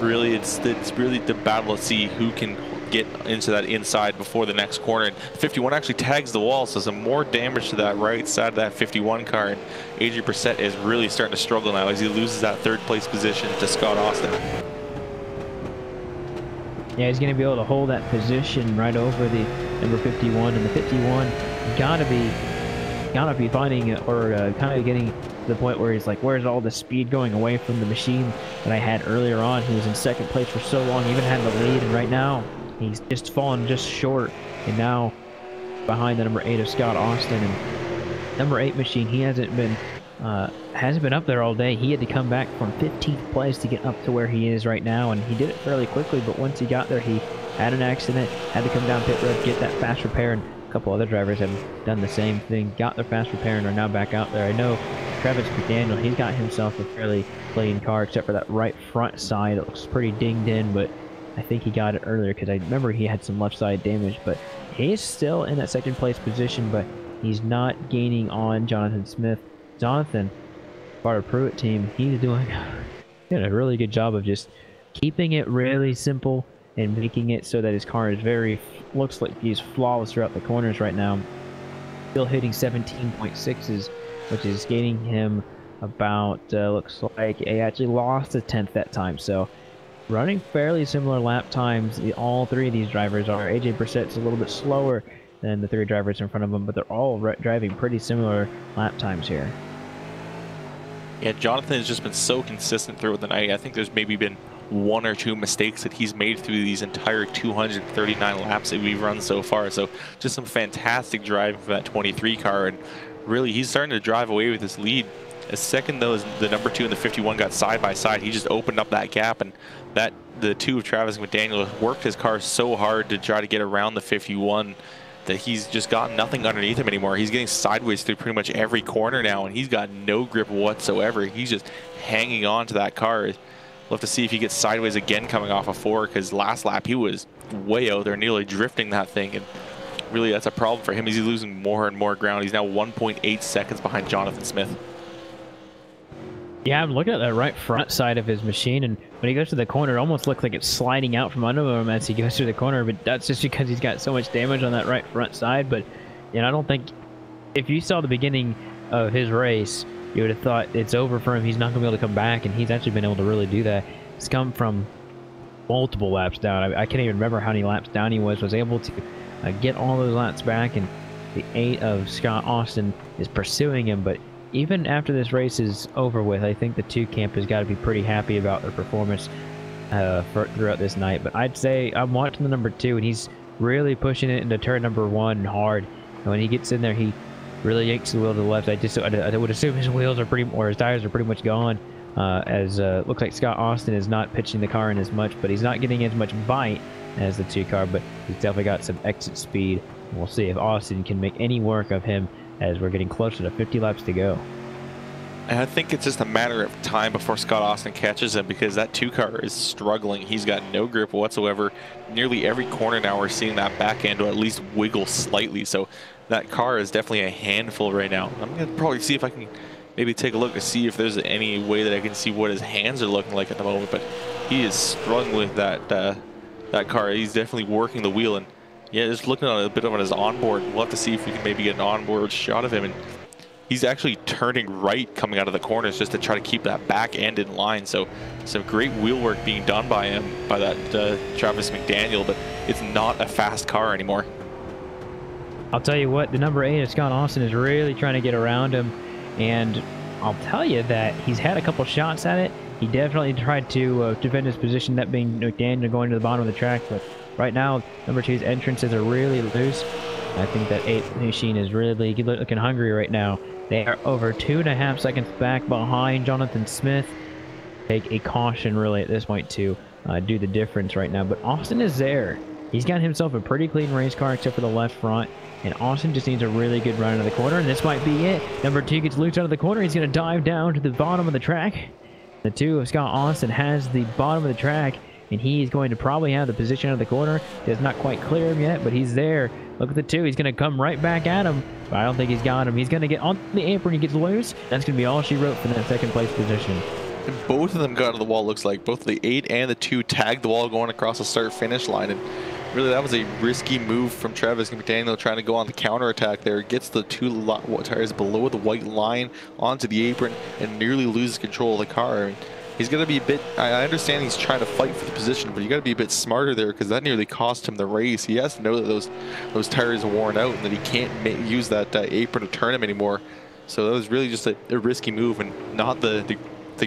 really it's really the battle to see who can get into that inside before the next corner. And 51 actually tags the wall, so some more damage to that right side of that 51 car, and Adrian Brissett is really starting to struggle now as he loses that 3rd place position to Scott Austin. Yeah, he's going to be able to hold that position right over the number 51, and the 51 gotta be finding or kind of getting to the point where he's like, where's all the speed going away from the machine that I had earlier on? He was in 2nd place for so long, even had the lead, and right now he's just fallen just short, and now behind the number 8 of Scott Austin. And number 8 machine, he hasn't been up there all day. He had to come back from 15th place to get up to where he is right now, and he did it fairly quickly. But once he got there, he had an accident, had to come down pit road, get that fast repair, and a couple other drivers have done the same thing, got their fast repair, and are now back out there. I know Travis McDaniel, he's got himself a fairly clean car, except for that right front side. It looks pretty dinged in, but I think he got it earlier because I remember he had some left side damage. But he's still in that 2nd place position, but he's not gaining on Jonathan Smith. Jonathan, part of Pruitt team, he's doing a really good job of just keeping it really simple and making it so that his car is looks like he's flawless throughout the corners right now. Still hitting 17.6s, which is gaining him about, looks like he actually lost a 10th that time. So running fairly similar lap times. All 3 of these drivers are. AJ Brissett's a little bit slower than the 3 drivers in front of him, but they're all driving pretty similar lap times here. Yeah, Jonathan has just been so consistent throughout the night. I think there's maybe been 1 or 2 mistakes that he's made through these entire 239 laps that we've run so far. So just some fantastic driving for that 23 car, and really he's starting to drive away with his lead. As second though, as the number 2 and the 51 got side by side, he just opened up that gap, and the 2 of Travis McDaniel worked his car so hard to try to get around the 51 that he's just got nothing underneath him anymore. He's getting sideways through pretty much every corner now, and he's got no grip whatsoever. He's just hanging on to that car. We'll have to see if he gets sideways again coming off of 4, because last lap he was way out there nearly drifting that thing, and really that's a problem for him. He's losing more and more ground. He's now 1.8 seconds behind Jonathan Smith. Yeah, I'm looking at that right front side of his machine, and when he goes to the corner, it almost looks like it's sliding out from under him as he goes through the corner, but that's just because he's got so much damage on that right front side. But you know, I don't think, if you saw the beginning of his race, you would have thought it's over for him. He's not going to be able to come back, and he's actually been able to really do that. He's come from multiple laps down. I can't even remember how many laps down he was able to get all those laps back, and the 8 of Scott Austin is pursuing him. But even after this race is over with, I think the 2 camp has got to be pretty happy about their performance throughout this night. But I'd say I'm watching the number 2, and he's really pushing it into turn number 1 hard. And when he gets in there, he really yanks the wheel to the left. I would assume his wheels are his tires are pretty much gone. Looks like Scott Austin is not pitching the car in as much, but he's not getting as much bite as the 2 car. But he's definitely got some exit speed. We'll see if Austin can make any work of him as we're getting closer to 50 laps to go. And I think it's just a matter of time before Scott Austin catches him, because that 2 car is struggling. He's got no grip whatsoever. Nearly every corner now we're seeing that back end or at least wiggle slightly. So that car is definitely a handful right now. I'm going to probably see if I can maybe take a look to see if there's any way that I can see what his hands are looking like at the moment. But he is struggling with that car. He's definitely working the wheel, and Yeah, just looking at a bit of on his onboard. We'll have to see if we can maybe get an onboard shot of him. And he's actually turning right coming out of the corners just to try to keep that back end in line. So some great wheel work being done by him, by that Travis McDaniel, but it's not a fast car anymore. I'll tell you what, the number 8 of Scott Austin is really trying to get around him, and I'll tell you that he's had a couple shots at it. He definitely tried to defend his position, that being McDaniel going to the bottom of the track, but right now, number 2's entrances are really loose. I think that 8 machine is really looking hungry right now. They are over 2.5 seconds back behind Jonathan Smith. Take a caution really at this point to do the difference right now, but Austin is there. He's got himself a pretty clean race car except for the left front, and Austin just needs a really good run into the corner, and this might be it. Number 2 gets loose out of the corner. He's going to dive down to the bottom of the track. The 2 of Scott Austin has the bottom of the track, and he's going to probably have the position out of the corner. Does not quite clear him yet, but he's there. Look at the 2. He's going to come right back at him, but I don't think he's got him. He's going to get on the apron. He gets loose. That's going to be all she wrote for that second place position. And both of them got to the wall, looks like. Both the 8 and the 2 tagged the wall going across the start-finish line. And really, that was a risky move from Travis McDaniel trying to go on the counterattack there. Gets the 2 tires below the white line onto the apron and nearly loses control of the car. I mean, he's going to be a bit, I understand he's trying to fight for the position, but you got to be a bit smarter there because that nearly cost him the race. He has to know that those tires are worn out and that he can't use that apron to turn him anymore. So that was really just a risky move and not the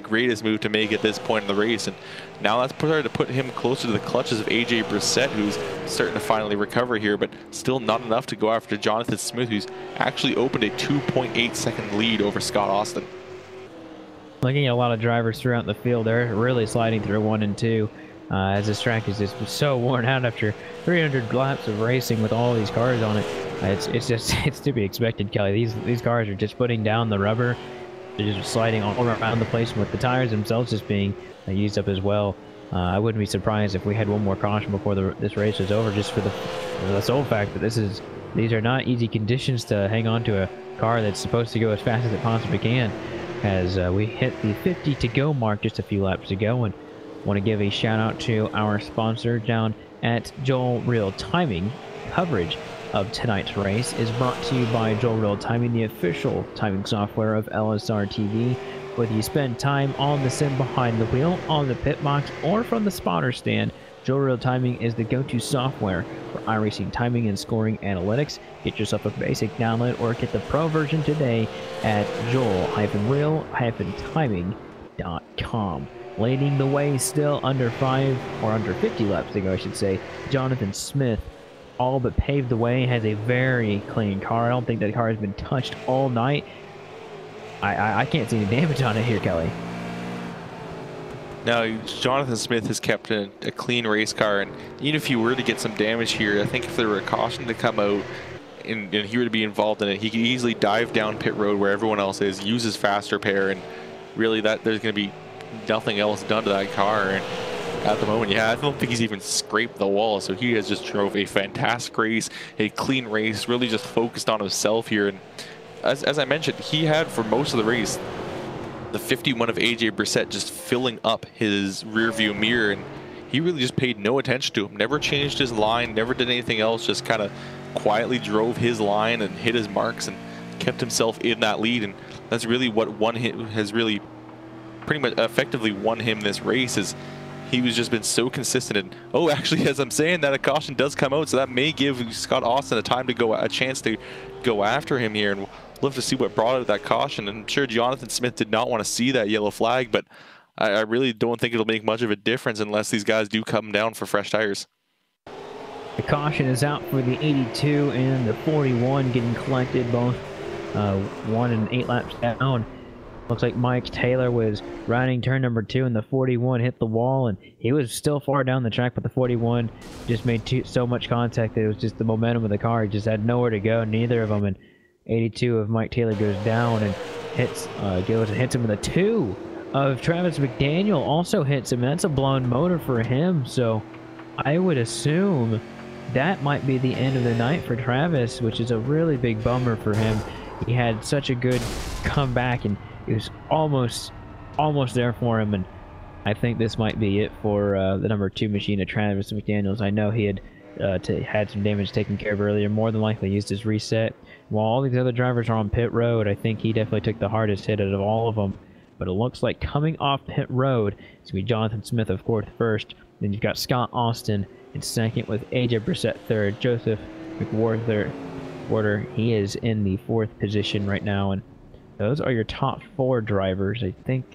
greatest move to make at this point in the race. And now that's starting to put him closer to the clutches of AJ Brissett, who's starting to finally recover here, but still not enough to go after Jonathan Smith, who's actually opened a 2.8 second lead over Scott Austin. Looking at a lot of drivers throughout the field, they're really sliding through 1 and 2 as this track is just so worn out after 300 laps of racing with all these cars on it. It's to be expected, Kelly. These cars are just putting down the rubber. They're just sliding all around the place with the tires themselves just being used up as well. I wouldn't be surprised if we had one more caution before this race is over, just for the sole fact that these are not easy conditions to hang on to a car that's supposed to go as fast as it possibly can. As we hit the 50 to go mark just a few laps ago, and want to give a shout out to our sponsor down at Joel Real Timing. Coverage of tonight's race is brought to you by Joel Real Timing, the official timing software of LSRTV. Whether you spend time on the sim behind the wheel, on the pit box, or from the spotter stand, Joel Real Timing is the go-to software for iRacing timing and scoring analytics. Get yourself a basic download or get the pro version today at joel-real-timing.com. Leading the way still under 50 laps to go, I should say, Jonathan Smith. All but paved the way, has a very clean car. I don't think that car has been touched all night. I can't see any damage on it here, Kelly. Now, Jonathan Smith has kept a clean race car, and even if he were to get some damage here, I think if there were a caution to come out and he were to be involved in it, he could easily dive down pit road where everyone else is, use his fast repair, and really there's going to be nothing else done to that car. And at the moment, yeah, I don't think he's even scraped the wall, so he has just drove a fantastic race, a clean race, really just focused on himself here. And as I mentioned, he had for most of the race the 51 of AJ Brissett just filling up his rear view mirror, and he really just paid no attention to him, never changed his line, never did anything else, just kind of quietly drove his line and hit his marks and kept himself in that lead. And that's really what has really pretty much effectively won him this race. Is he was just been so consistent. And oh, actually, as I'm saying that, a caution does come out, so that may give Scott Austin a chance to go after him here, and we'll have to see what brought out that caution. And I'm sure Jonathan Smith did not want to see that yellow flag, but I really don't think it'll make much of a difference unless these guys do come down for fresh tires. The caution is out for the 82 and the 41 getting collected, both 1 and 8 laps down. Looks like Mike Taylor was riding turn number 2 and the 41 hit the wall, and he was still far down the track, but the 41 just made so much contact that it was just the momentum of the car. He just had nowhere to go, neither of them. And 82 of Mike Taylor goes down and hits him with a 2 of Travis McDaniel also hits him. That's a blown motor for him, so I would assume that might be the end of the night for Travis, which is a really big bummer for him. He had such a good comeback, and it was almost there for him, and I think this might be it for the number 2 machine of Travis McDaniels. I know he had had some damage taken care of earlier. More than likely used his reset. While all these other drivers are on pit road, I think he definitely took the hardest hit out of all of them. But it looks like coming off pit road, it's going to be Jonathan Smith, of course, first. Then you've got Scott Austin in second with AJ Brissett third. Joseph McWhorter, he is in the 4th position right now. And those are your top 4 drivers. I think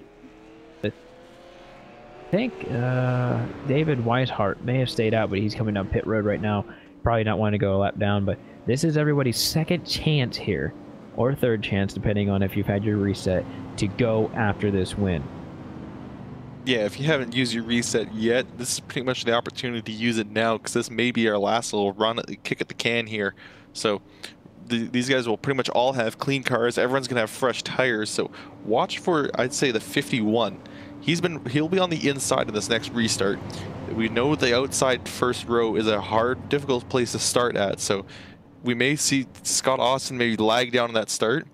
David Weishart may have stayed out, but he's coming down pit road right now. Probably not wanting to go a lap down, but this is everybody's second chance here, or third chance, depending on if you've had your reset, to go after this win. Yeah, if you haven't used your reset yet, this is pretty much the opportunity to use it now, because this may be our last little run at the kick at the can here. So these guys will pretty much all have clean cars. Everyone's going to have fresh tires. So watch for, I'd say, the 51. He'll be on the inside of this next restart. We know the outside first row is a hard, difficult place to start at. So we may see Scott Austin maybe lag down in that start.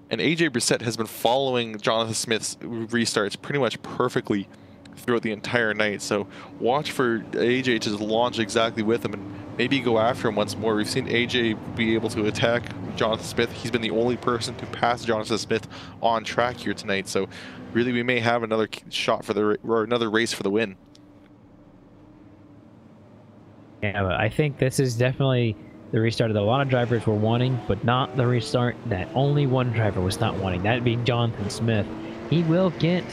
And AJ Brissett has been following Jonathan Smith's restarts pretty much perfectly throughout the entire night. So watch for AJ to launch exactly with him and maybe go after him once more. We've seen AJ be able to attack Jonathan Smith. He's been the only person to pass Jonathan Smith on track here tonight. So really, we may have another shot for or another race for the win. Yeah, but I think this is definitely the restart that a lot of drivers were wanting, but not the restart that only one driver was not wanting. That'd be Jonathan Smith. He will get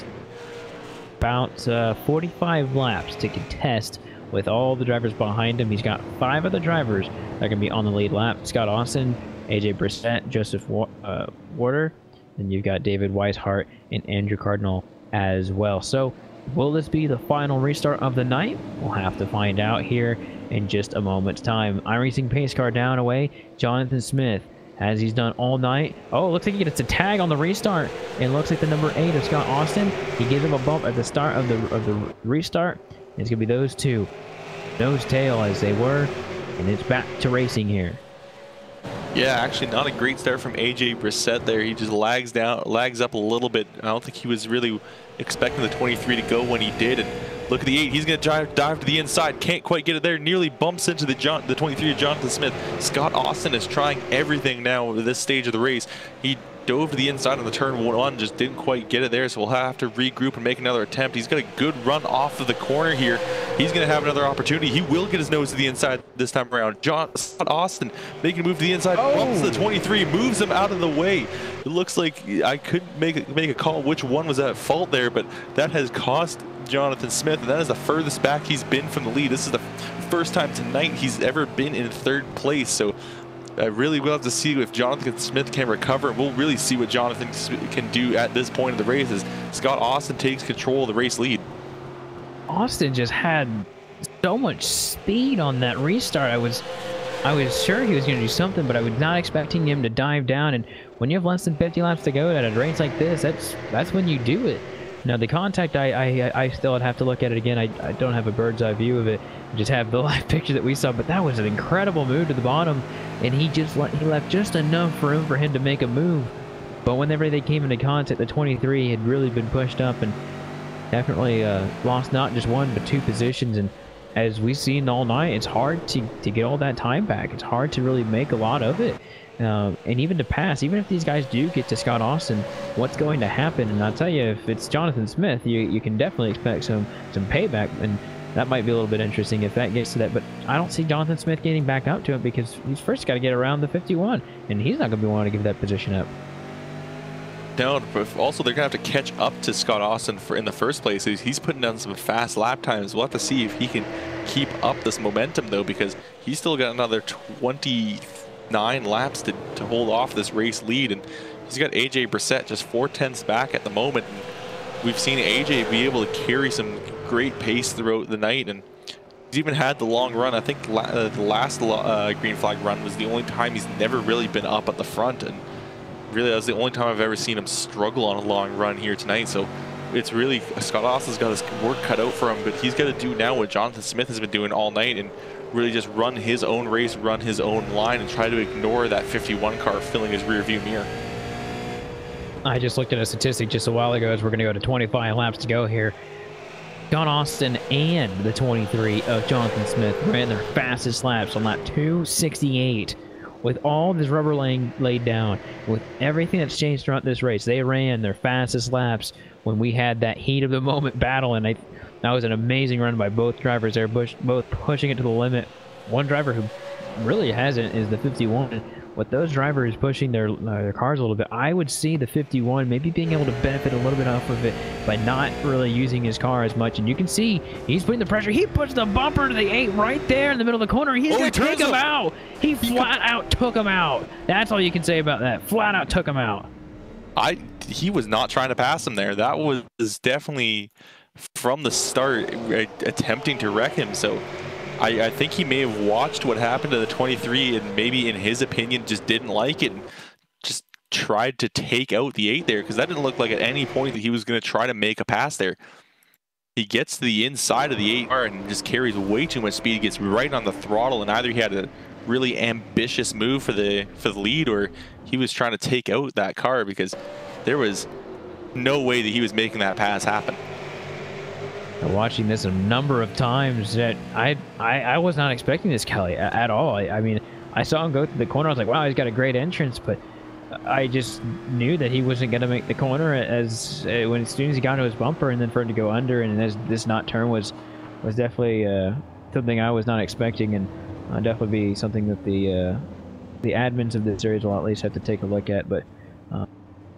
about 45 laps to contest with all the drivers behind him. He's got 5 other drivers that are going to be on the lead lap. Scott Austin, AJ Brissett, Joseph Warder, and you've got David Weishart and Andrew Cardinal as well. So will this be the final restart of the night? We'll have to find out here in just a moment's time. iRacing pace car down away. Jonathan Smith, as he's done all night. Oh, looks like he gets a tag on the restart. It looks like the number 8 of Scott Austin. He gives him a bump at the start of the restart. It's going to be those two, nose tail as they were, and it's back to racing here. Yeah, actually not a great start from AJ Brissett there. He just lags up a little bit. I don't think he was really expecting the 23 to go when he did. And look at the 8. He's going to dive to the inside. Can't quite get it there. Nearly bumps into the 23 of Jonathan Smith. Scott Austin is trying everything now at this stage of the race. He dove to the inside on the turn 1, just didn't quite get it there, so we'll have to regroup and make another attempt. He's got a good run off of the corner here. He's going to have another opportunity. He will get his nose to the inside this time around. Scott Austin making a move to the inside, bumps the 23, moves him out of the way. It looks like I couldn't make a call which one was at fault there, but that has cost Jonathan Smith, and that is the furthest back he's been from the lead. This is the first time tonight he's ever been in 3rd place, so I really will have to see if Jonathan Smith can recover. We'll really see what Jonathan can do at this point of the race as Scott Austin takes control of the race lead. Austin just had so much speed on that restart. I was sure he was going to do something, but I was not expecting him to dive down. And when you have less than 50 laps to go at a race like this, that's when you do it. Now the contact, I still would have to look at it again. I don't have a bird's eye view of it. I just have the live picture that we saw, but that was an incredible move to the bottom, and he left just enough room for him to make a move. But whenever they came into contact, the 23 had really been pushed up and definitely lost not just 1 but 2 positions. And as we've seen all night, it's hard to get all that time back. It's hard to really make a lot of it. And even to pass, even if these guys do get to Scott Austin, what's going to happen? And I'll tell you, if it's Jonathan Smith, you can definitely expect some payback, and that might be a little bit interesting if that gets to that. But I don't see Jonathan Smith getting back up to him because he's first got to get around the 51, and he's not going to be wanting to give that position up. No, but also they're going to have to catch up to Scott Austin in the first place. He's putting down some fast lap times. We'll have to see if he can keep up this momentum, though, because he's still got another 29 laps to hold off this race lead, and he's got AJ Brissett just 4/10 back at the moment. And we've seen AJ be able to carry some great pace throughout the night, and he's even had the long run. I think the last green flag run was the only time he's never really been up at the front, and really that was the only time I've ever seen him struggle on a long run here tonight. So it's really, Scott Austin's got his work cut out for him, but he's got to do now what Jonathan Smith has been doing all night and really just run his own race, run his own line, and try to ignore that 51 car filling his rear view mirror. I just looked at a statistic just a while ago as we're going to go to 25 laps to go here. John Austin and the 23 of Jonathan Smith ran their fastest laps on lap 268. With all this rubber laid down, with everything that's changed throughout this race, they ran their fastest laps when we had that heat of the moment battle, and that was an amazing run by both drivers. They're both pushing it to the limit. One driver who really hasn't is the 51. With those drivers pushing their cars a little bit, I would see the 51 maybe being able to benefit a little bit off of it by not really using his car as much. And you can see he's putting the pressure. He puts the bumper to the 8 right there in the middle of the corner. He's going to take him out. He flat out took him out. That's all you can say about that. Flat out took him out. He was not trying to pass him there. That was definitely from the start attempting to wreck him. So I think he may have watched what happened to the 23 and maybe in his opinion just didn't like it and just tried to take out the 8 there, because that didn't look like at any point that he was going to try to make a pass there. He gets to the inside of the 8 car and just carries way too much speed. He gets right on the throttle, and either he had a really ambitious move for the lead, or he was trying to take out that car, because there was no way that he was making that pass happen. Watching this a number of times, that I was not expecting this, Kelly, at all. I mean, I saw him go through the corner. I was like, wow, he's got a great entrance, but I just knew that he wasn't going to make the corner as soon as he got to his bumper, and then for him to go under, and this not turn was definitely something I was not expecting, and definitely be something that the admins of this series will at least have to take a look at. But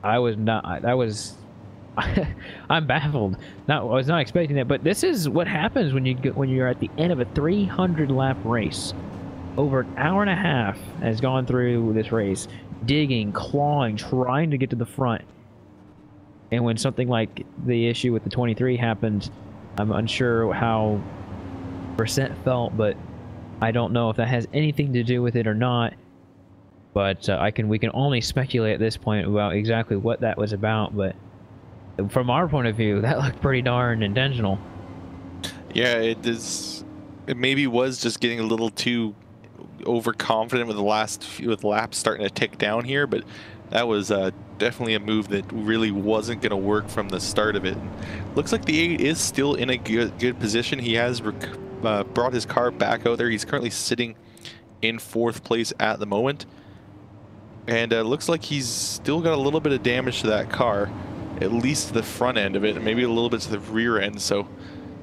I was not. That was. I'm baffled. I was not expecting that, but this is what happens when you're at the end of a 300 lap race. Over an hour and a half has gone through this race, digging, clawing, trying to get to the front. And when something like the issue with the 23 happened, I'm unsure how percent felt, but I don't know if that has anything to do with it or not. But we can only speculate at this point about exactly what that was about. But from our point of view, that looked pretty darn intentional. Yeah, it is. It maybe was just getting a little too overconfident with the laps starting to tick down here, but that was definitely a move that really wasn't going to work from the start of it. Looks like the 8 is still in a good position. He has brought his car back out there. He's currently sitting in 4th place at the moment, and looks like he's still got a little bit of damage to that car, at least to the front end of it, and maybe a little bit to the rear end. So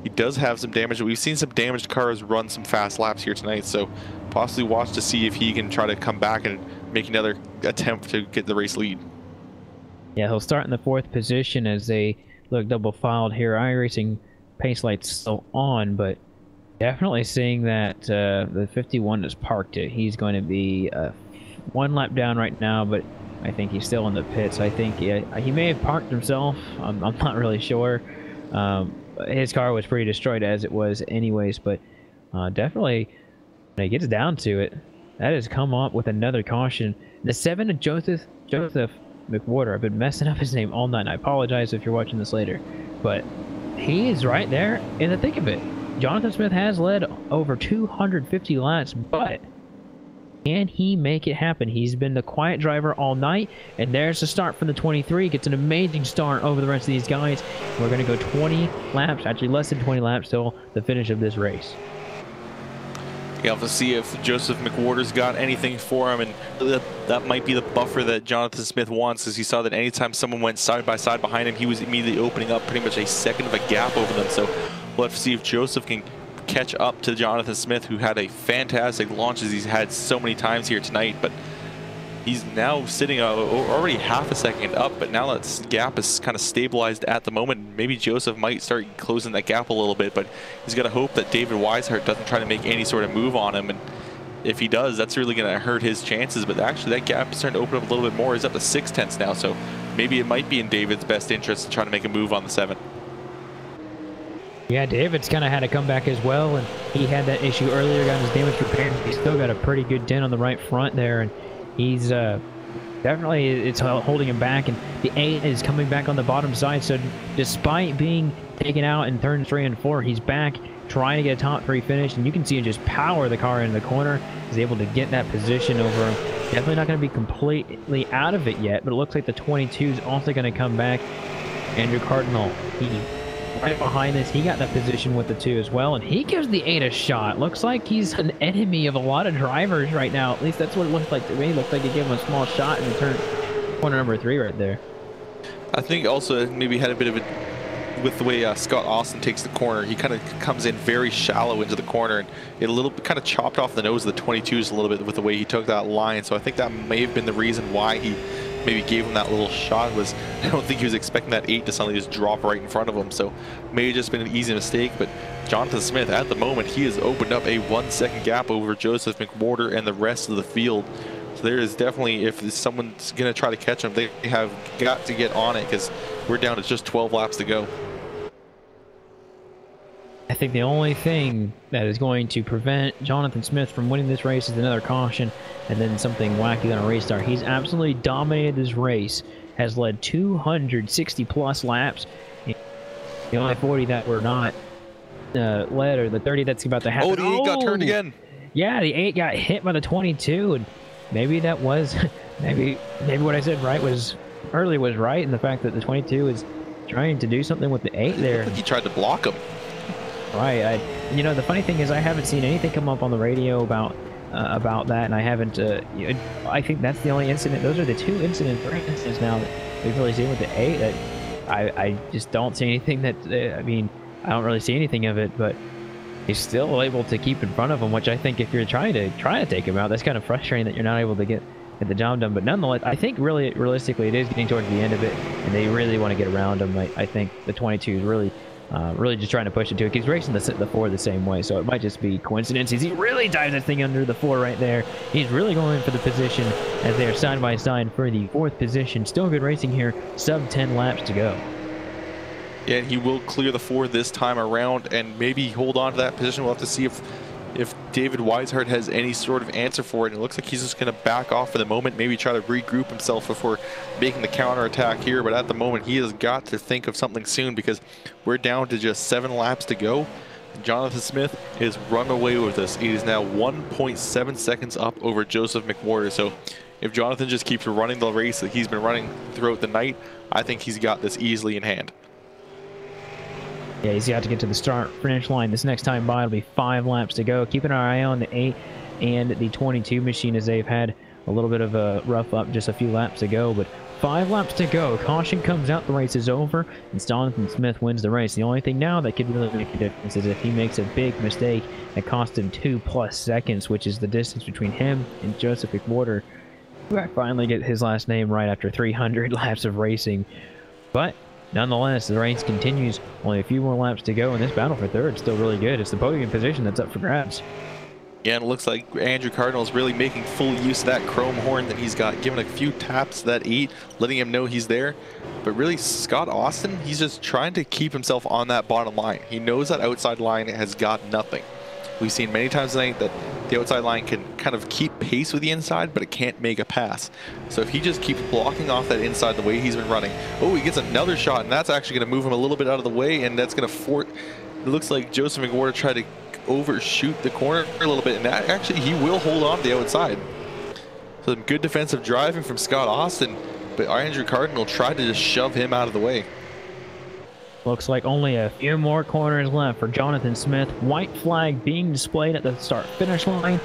he does have some damage. We've seen some damaged cars run some fast laps here tonight, so possibly watch to see if he can try to come back and make another attempt to get the race lead. Yeah, he'll start in the 4th position as they look double filed here. iRacing pace lights still on, but definitely seeing that the 51 has parked it. He's going to be 1 lap down right now, but I think he's still in the pits. I think he may have parked himself. I'm not really sure. His car was pretty destroyed as it was anyways, but definitely when it gets down to it, that has come up with another caution. The 7 of Joseph McWhorter. I've been messing up his name all night, and I apologize if you're watching this later, but he is right there in the thick of it. Jonathan Smith has led over 250 laps, but can he make it happen? He's been the quiet driver all night, and there's the start from the 23. Gets an amazing start over the rest of these guys. We're going to go 20 laps, actually less than 20 laps till the finish of this race. You'll have to see if Joseph McWhorter's got anything for him, and that might be the buffer that Jonathan Smith wants, as he saw that anytime someone went side by side behind him, he was immediately opening up pretty much a second of a gap over them. So we'll have to see if Joseph can catch up to Jonathan Smith, who had a fantastic launch as he's had so many times here tonight, but he's now sitting already half a second up, but now that gap is kind of stabilized at the moment. Maybe Joseph might start closing that gap a little bit, but he's got to hope that David Weishart doesn't try to make any sort of move on him, and if he does, that's really going to hurt his chances. But actually that gap is starting to open up a little bit more. He's up to 6/10 now, so maybe it might be in David's best interest to try to make a move on the 7. Yeah, David's kind of had a comeback as well, and he had that issue earlier, got his damage repaired. He's still got a pretty good dent on the right front there, and he's definitely, it's holding him back, and the 8 is coming back on the bottom side. So despite being taken out in turns 3 and 4, he's back trying to get a top 3 finish, and you can see him just power the car into the corner. He's able to get that position over him. Definitely not going to be completely out of it yet, but it looks like the 22 is also going to come back. Andrew Cardinal, he right behind this. He got that position with the 2 as well, and he gives the 8 a shot. Looks like he's an enemy of a lot of drivers right now. At least that's what it looked like to me. Looks like he gave him a small shot in turn corner number 3 right there. I think also maybe had a bit of a, with the way Scott Austin takes the corner, he kind of comes in very shallow into the corner, and it a little bit kind of chopped off the nose of the 22s a little bit with the way he took that line. So I think that may have been the reason why he maybe gave him that little shot. Was I don't think he was expecting that 8 to suddenly just drop right in front of him. So may have just been an easy mistake. But Jonathan Smith at the moment, he has opened up a 1-second gap over Joseph McWhorter and the rest of the field. So there is definitely, if someone's going to try to catch him, they have got to get on it, because we're down to just 12 laps to go. I think the only thing that is going to prevent Jonathan Smith from winning this race is another caution and then something wacky on a restart. He's absolutely dominated this race, has led 260 plus laps. The only 40 that were not led, or the 30 that's about to happen. Oh, the 8 got turned again. Yeah, the 8 got hit by the 22, and maybe that was, maybe what I said was right, and the fact that the 22 is trying to do something with the 8 there. I think he tried to block him. Right. You know, the funny thing is I haven't seen anything come up on the radio about that, and I haven't. I think that's the only incident. Those are the 2 incidents now that we've really seen with the 8. That I just don't see anything that. I mean, I don't really see anything of it, but he's still able to keep in front of him, which I think if you're trying to take him out, that's kind of frustrating that you're not able to get the job done. But nonetheless, I think really realistically, it is getting towards the end of it, and they really want to get around him. I think the 22 is really just trying to push it to it. He's racing the 4 the same way, so it might just be coincidence. He really dives that thing under the 4 right there. He's really going for the position as they are side by side for the 4th position. Still good racing here. Sub 10 laps to go. Yeah, and he will clear the 4 this time around and maybe hold on to that position. We'll have to see if David Weishart has any sort of answer for it. And it looks like he's just going to back off for the moment, maybe try to regroup himself before making the counter attack here. But at the moment, he has got to think of something soon, because we're down to just 7 laps to go. Jonathan Smith is run away with this. He is now 1.7 seconds up over Joseph McWhorter. So if Jonathan just keeps running the race that he's been running throughout the night, I think he's got this easily in hand. Yeah, he's got to get to the start finish line. This next time by, it'll be 5 laps to go. Keeping our eye on the 8 and the 22 machine, as they've had a little bit of a rough up just a few laps to go. But 5 laps to go. Caution comes out. The race is over, and Jonathan Smith wins the race. The only thing now that could really make a difference is if he makes a big mistake that cost him 2+ seconds, which is the distance between him and Joseph McWhorter, who finally get his last name right after 300 laps of racing. But nonetheless, the race continues. Only a few more laps to go, and this battle for 3rd is still really good. It's the podium position that's up for grabs. Yeah, and it looks like Andrew Cardinal is really making full use of that chrome horn that he's got, giving a few taps to that 8, letting him know he's there. But really, Scott Austin, he's just trying to keep himself on that bottom line. He knows that outside line has got nothing. We've seen many times tonight that the outside line can kind of keep pace with the inside, but it can't make a pass. So if he just keeps blocking off that inside the way he's been running, oh, he gets another shot, and that's actually going to move him a little bit out of the way, and that's going to it looks like Joseph McWhorter tried to overshoot the corner a little bit, and that actually he will hold on to the outside. So some good defensive driving from Scott Austin, but Andrew Cardinal tried to just shove him out of the way. Looks like only a few more corners left for Jonathan Smith. White flag being displayed at the start finish line.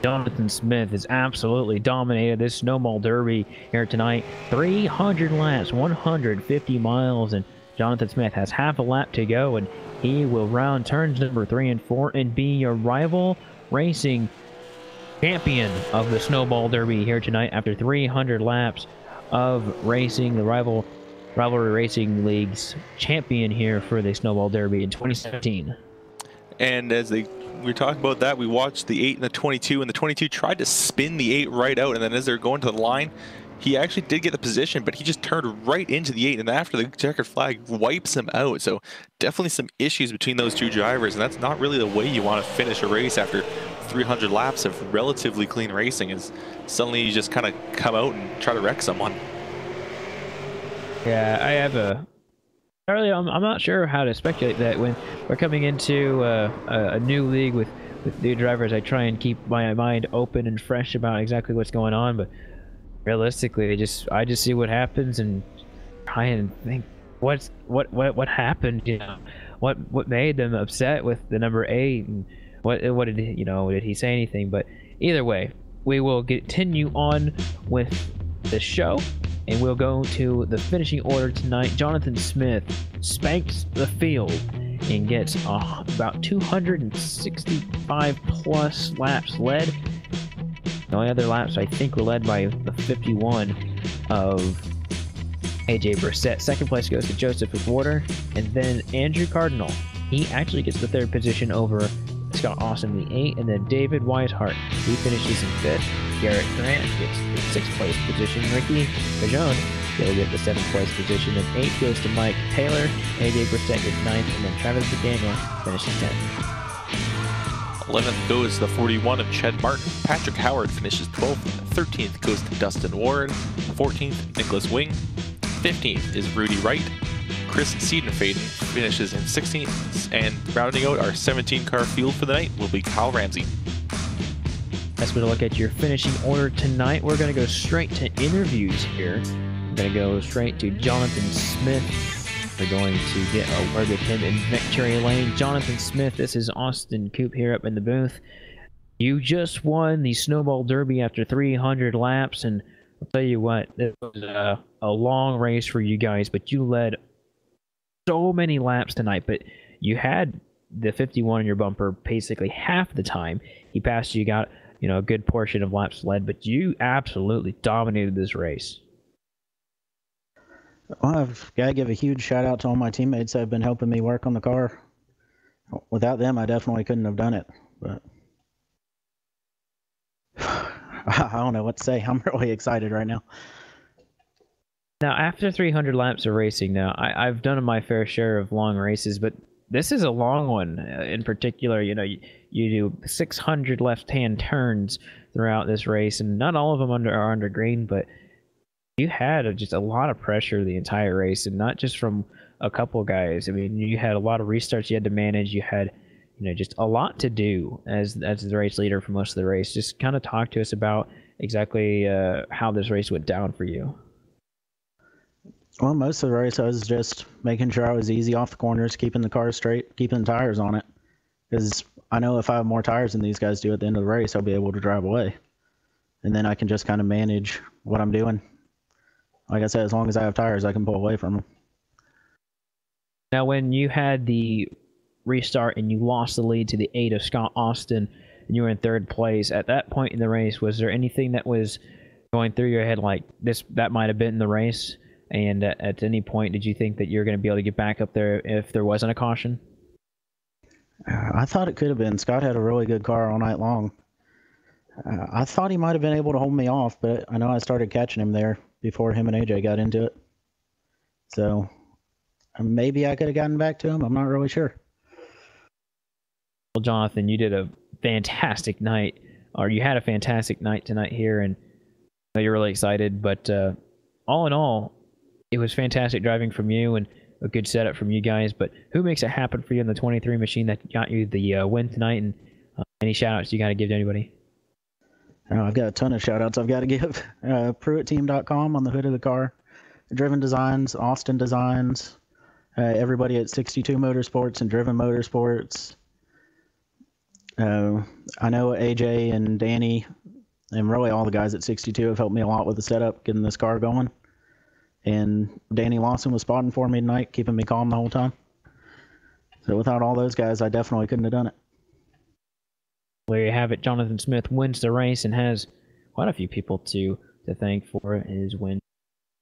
Jonathan Smith has absolutely dominated this Snowball Derby here tonight. 300 laps, 150 miles, and Jonathan Smith has half a lap to go, and he will round turns number 3 and 4 and be your rival racing champion of the Snowball Derby here tonight after 300 laps of racing. The Rivalry Racing League's champion here for the Snowball Derby in 2017. And as we were talking about that, we watched the 8 and the 22, and the 22 tried to spin the 8 right out, and then as they're going to the line, he actually did get the position, but he just turned right into the 8, and after the checkered flag wipes him out. So definitely some issues between those 2 drivers, and that's not really the way you want to finish a race after 300 laps of relatively clean racing, is suddenly you just kind of come out and try to wreck someone. Yeah, I have I'm not sure how to speculate that when we're coming into a new league with new drivers. I try and keep my mind open and fresh about exactly what's going on, but realistically, I just see what happens and try and think what happened? You know, what made them upset with the number 8, and what did he, did he say anything? But either way, we will continue on with the show, and we'll go to the finishing order tonight. Jonathan Smith spanks the field and gets about 265 plus laps led. The only other laps I think were led by the 51 of AJ Brissett. Second place goes to Joseph McWhorter, and then Andrew Cardinal. He actually gets the 3rd position over Scott Austin, the 8, and then David Weishart, he finishes in 5th. Garrett Grant gets the 6th place position. Ricky Bajon, he'll get the 7th place position, and 8 goes to Mike Taylor. AJ Brissett gets 9th, and then Travis McDaniel finishes 10th. 11th goes the 41 of Ched Martin. Patrick Howard finishes 12th. 13th goes to Dustin Ward. 14th, Nicholas Wing. 15th is Rudy Wright. Chris Siedenfaden finishes in 16th. And rounding out our 17-car field for the night will be Kyle Ramsey. As we look at your finishing order tonight, we're going to go straight to interviews here. We're going to go straight to Jonathan Smith. We're going to get a word with him in Victory Lane. Jonathan Smith, this is Austin Coop here up in the booth. You just won the Snowball Derby after 300 laps, and I'll tell you what, it was a long race for you guys, but you led so many laps tonight, but you had the 51 in your bumper basically half the time. He passed you, got a good portion of laps led, but you absolutely dominated this race. Well, I've got to give a huge shout out to all my teammates that have been helping me work on the car. Without them, I definitely couldn't have done it. But I don't know what to say. I'm really excited right now. Now, after 300 laps of racing, I've done my fair share of long races, but this is a long one. In particular, you do 600 left-hand turns throughout this race, and not all of them are under green, but you had just a lot of pressure the entire race, and not just from a couple guys. I mean, you had a lot of restarts you had to manage. You had, just a lot to do as the race leader for most of the race. Just kind of talk to us about exactly how this race went down for you. Well, most of the race I was just making sure I was easy off the corners, keeping the car straight, keeping the tires on it. Because I know if I have more tires than these guys do at the end of the race, I'll be able to drive away. And then I can just kind of manage what I'm doing. Like I said, as long as I have tires, I can pull away from them. Now, when you had the restart and you lost the lead to the 8 of Scott Austin, and you were in 3rd place, at that point in the race, was there anything that was going through your head like that might have been the race? And at any point, did you think that you're going to be able to get back up there if there wasn't a caution? I thought it could have been. Scott had a really good car all night long. I thought he might have been able to hold me off, but I know I started catching him there before him and AJ got into it. So maybe I could have gotten back to him. I'm not really sure. Well, Jonathan, you did a fantastic night, or you had a fantastic night tonight here, and I know you're really excited. But all in all, it was fantastic driving from you and a good setup from you guys. But who makes it happen for you in the 23 machine that got you the win tonight? And any shout-outs you got to give to anybody? I've got a ton of shout-outs I've got to give. PruittTeam.com on the hood of the car. Driven Designs, Austin Designs, everybody at 62 Motorsports and Driven Motorsports. I know AJ and Danny and really all the guys at 62 have helped me a lot with the setup, getting this car going. And Danny Lawson was spotting for me tonight, keeping me calm the whole time. So without all those guys, I definitely couldn't have done it. There you have it. Jonathan Smith wins the race and has quite a few people to thank for his win.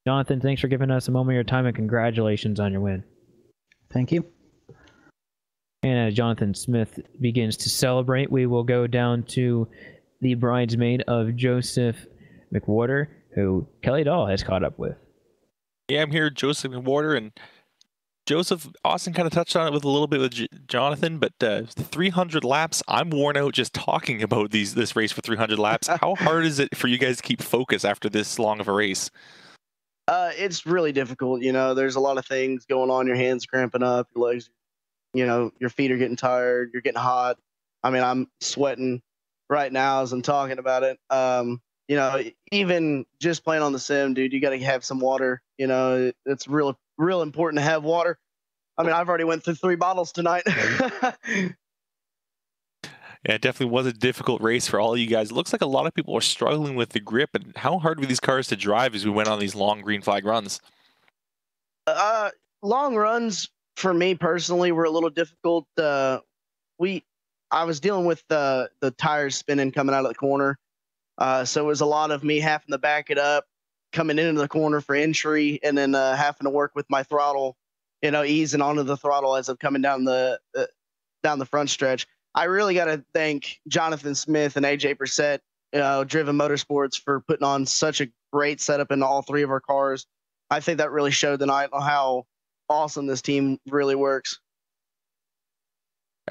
Jonathan, thanks for giving us a moment of your time, and congratulations on your win. Thank you. And as Jonathan Smith begins to celebrate, we will go down to the bridesmaid of Joseph McWhorter, who Kelly Dahl has caught up with. Yeah, I'm here, Joseph McWhorter, and Joseph, Austin kind of touched on it with a little bit with Jonathan, but 300 laps, I'm worn out just talking about this race for 300 laps. How hard is it for you guys to keep focus after this long of a race? It's really difficult. There's a lot of things going on. Your hands cramping up, your legs, your feet are getting tired, you're getting hot. I mean, I'm sweating right now as I'm talking about it. you know, even just playing on the sim, dude, you got to have some water. You know, it's real important to have water. I mean, I've already went through 3 bottles tonight. Yeah, it definitely was a difficult race for all of you guys. It looks like a lot of people are struggling with the grip. And how hard were these cars to drive as we went on these long green flag runs? Long runs for me personally were a little difficult. I was dealing with the tires spinning coming out of the corner. So it was a lot of me having to back it up, coming into the corner for entry, and then having to work with my throttle, you know, easing onto the throttle as I'm coming down the front stretch. I really got to thank Jonathan Smith and AJ Brissett, Driven Motorsports, for putting on such a great setup in all 3 of our cars. I think that really showed tonight on how awesome this team really works.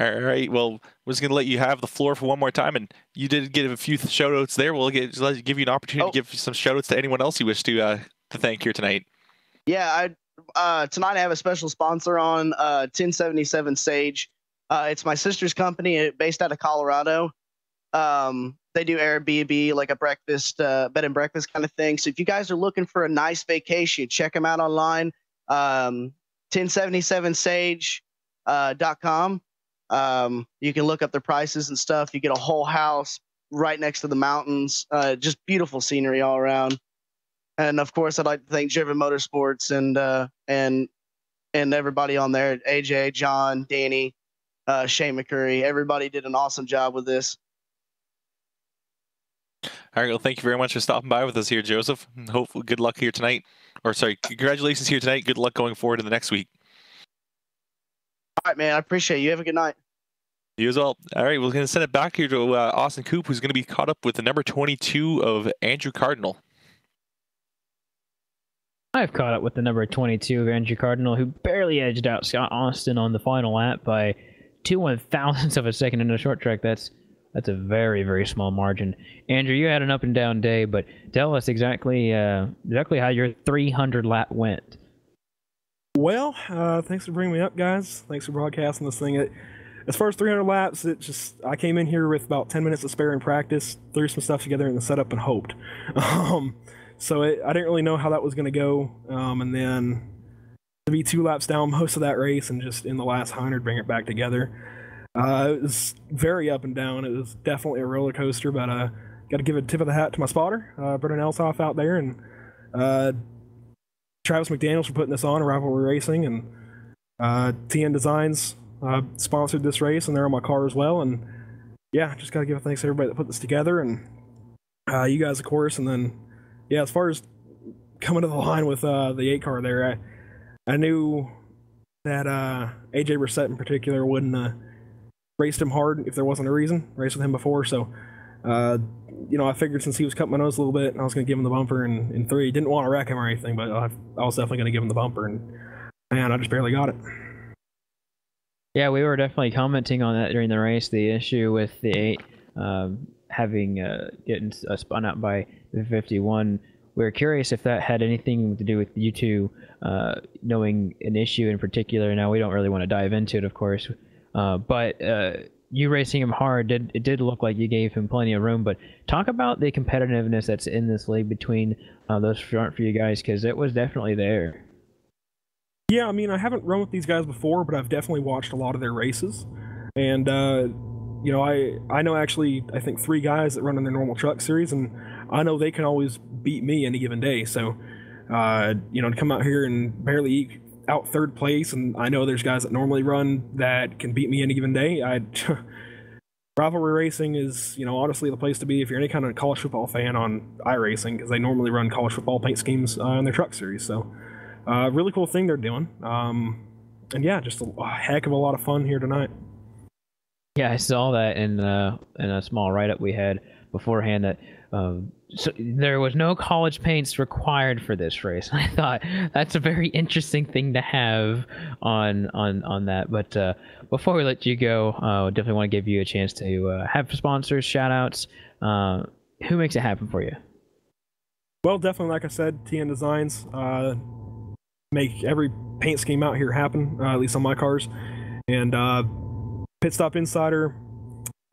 All right. Well, we're just going to let you have the floor for one more time. And you did get a few shout outs there. We'll give you an opportunity to give some shout outs to anyone else you wish to thank here tonight. Yeah. Tonight I have a special sponsor on 1077 Sage. It's my sister's company based out of Colorado. They do Airbnb, like a breakfast, bed and breakfast kind of thing. So if you guys are looking for a nice vacation, check them out online. 1077sage.com. You can look up their prices and stuff. You get a whole house right next to the mountains. Just beautiful scenery all around. And of course, I'd like to thank Driven Motorsports and everybody on there. AJ, John, Danny, Shane McCurry. Everybody did an awesome job with this. All right. Well, thank you very much for stopping by with us here, Joseph. Hopefully, good luck here tonight. Or sorry, congratulations here tonight. Good luck going forward in the next week. All right, man. I appreciate you. Have a good night. You as well. All right. We're going to send it back here to Austin Coop, who's going to be caught up with the number 22 of Andrew Cardinal. I've caught up with the number 22 of Andrew Cardinal, who barely edged out Scott Austin on the final lap by 2/1000ths of a second in a short track. That's a very, very small margin. Andrew, you had an up and down day, but tell us exactly how your 300 lap went. Well, thanks for bringing me up, guys. Thanks for broadcasting this thing. As far as 300 laps, I came in here with about 10 minutes to spare in practice, threw some stuff together in the setup, and hoped. So I didn't really know how that was going to go, and then to be 2 laps down most of that race and just in the last 100 bring it back together. It was very up and down. It was definitely a roller coaster, but got to give a tip of the hat to my spotter, Brendan Elsoff out there, and Travis McDaniels for putting this on, Rivalry Racing, and TN Designs sponsored this race, and they're on my car as well. And yeah, just got to give a thanks to everybody that put this together, and you guys, of course. And then, yeah, as far as coming to the line with the 8 car there, I knew that AJ Brissett in particular wouldn't raced him hard if there wasn't a reason. Raced with him before, so you know, I figured since he was cutting my nose a little bit, I was going to give him the bumper in 3. Didn't want to wreck him or anything, but I was definitely going to give him the bumper, and man, I just barely got it. Yeah, we were definitely commenting on that during the race. The issue with the 8 getting spun out by the 51. We were curious if that had anything to do with you two knowing an issue in particular. Now, we don't really want to dive into it, of course, but you racing him hard, it did look like you gave him plenty of room. But talk about the competitiveness that's in this league between those front for you guys, because it was definitely there. Yeah, I mean, I haven't run with these guys before, but I've definitely watched a lot of their races. And, you know, I know actually, I think 3 guys that run in their normal truck series, and I know they can always beat me any given day. So, you know, to come out here and barely eke out 3rd place, and I know there's guys that normally run that can beat me any given day. Rivalry Racing is, you know, honestly the place to be if you're any kind of college football fan on iRacing, because they normally run college football paint schemes in their truck series. So, really cool thing they're doing. And yeah, just a heck of a lot of fun here tonight. Yeah, I saw that in a small write-up we had beforehand that so there was no college paints required for this race. I thought that's a very interesting thing to have on that. But before we let you go, definitely want to give you a chance to have sponsors, shout-outs. Who makes it happen for you? Well, definitely, like I said, TN Designs make every paint scheme out here happen, at least on my cars. And Pit Stop Insider,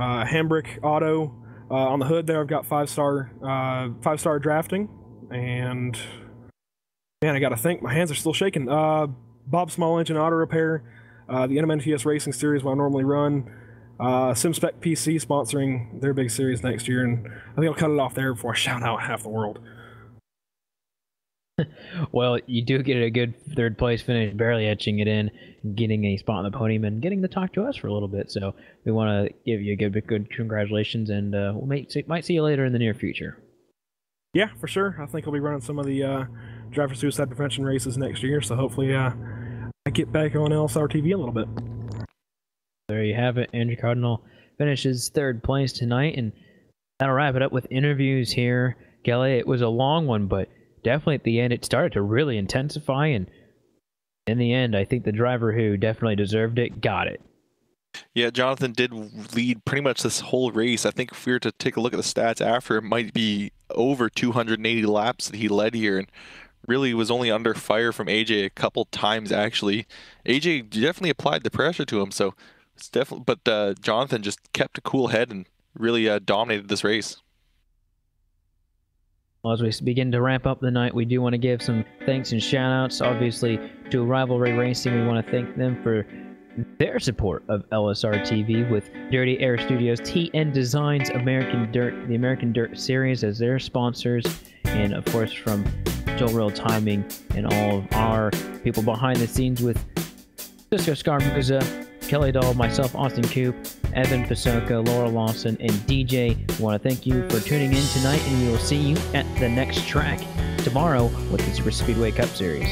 Hambrick Auto, On the hood there, I've got 5-star drafting, and man, I gotta think. My hands are still shaking. Bob Small Engine Auto Repair, the NMNTS Racing Series where I normally run, SimSpec PC sponsoring their big series next year, and I think I'll cut it off there before I shout out half the world. Well, you do get a good third place finish, barely etching it in, getting a spot on the podium, and getting to talk to us for a little bit. So we want to give you a good congratulations, and we might see you later in the near future. Yeah, for sure. I think I'll be running some of the driver suicide prevention races next year, so hopefully I get back on LSRTV a little bit. There you have it. Andrew Cardinal finishes third place tonight, and that'll wrap it up with interviews here. Kelly, it was a long one, but definitely at the end it started to really intensify, and in the end I think the driver who definitely deserved it got it. Yeah, Jonathan did lead pretty much this whole race. I think if we were to take a look at the stats after, it might be over 280 laps that he led here, and really was only under fire from AJ a couple times actually. AJ definitely applied the pressure to him, so it's definitely, but Jonathan just kept a cool head and really dominated this race. Well, as we begin to wrap up the night, we do want to give some thanks and shout-outs, obviously, to Rivalry Racing. We want to thank them for their support of LSRTV with Dirty Air Studios, TN Designs, American Dirt, the American Dirt Series as their sponsors, and of course from Joel Real Timing and all of our people behind the scenes with Cisco Scarmuza, Kelly Dahl, myself, Austin Coop, Evan Pasoka, Laura Lawson, and DJ. I want to thank you for tuning in tonight, and we will see you at the next track tomorrow with the Super Speedway Cup Series.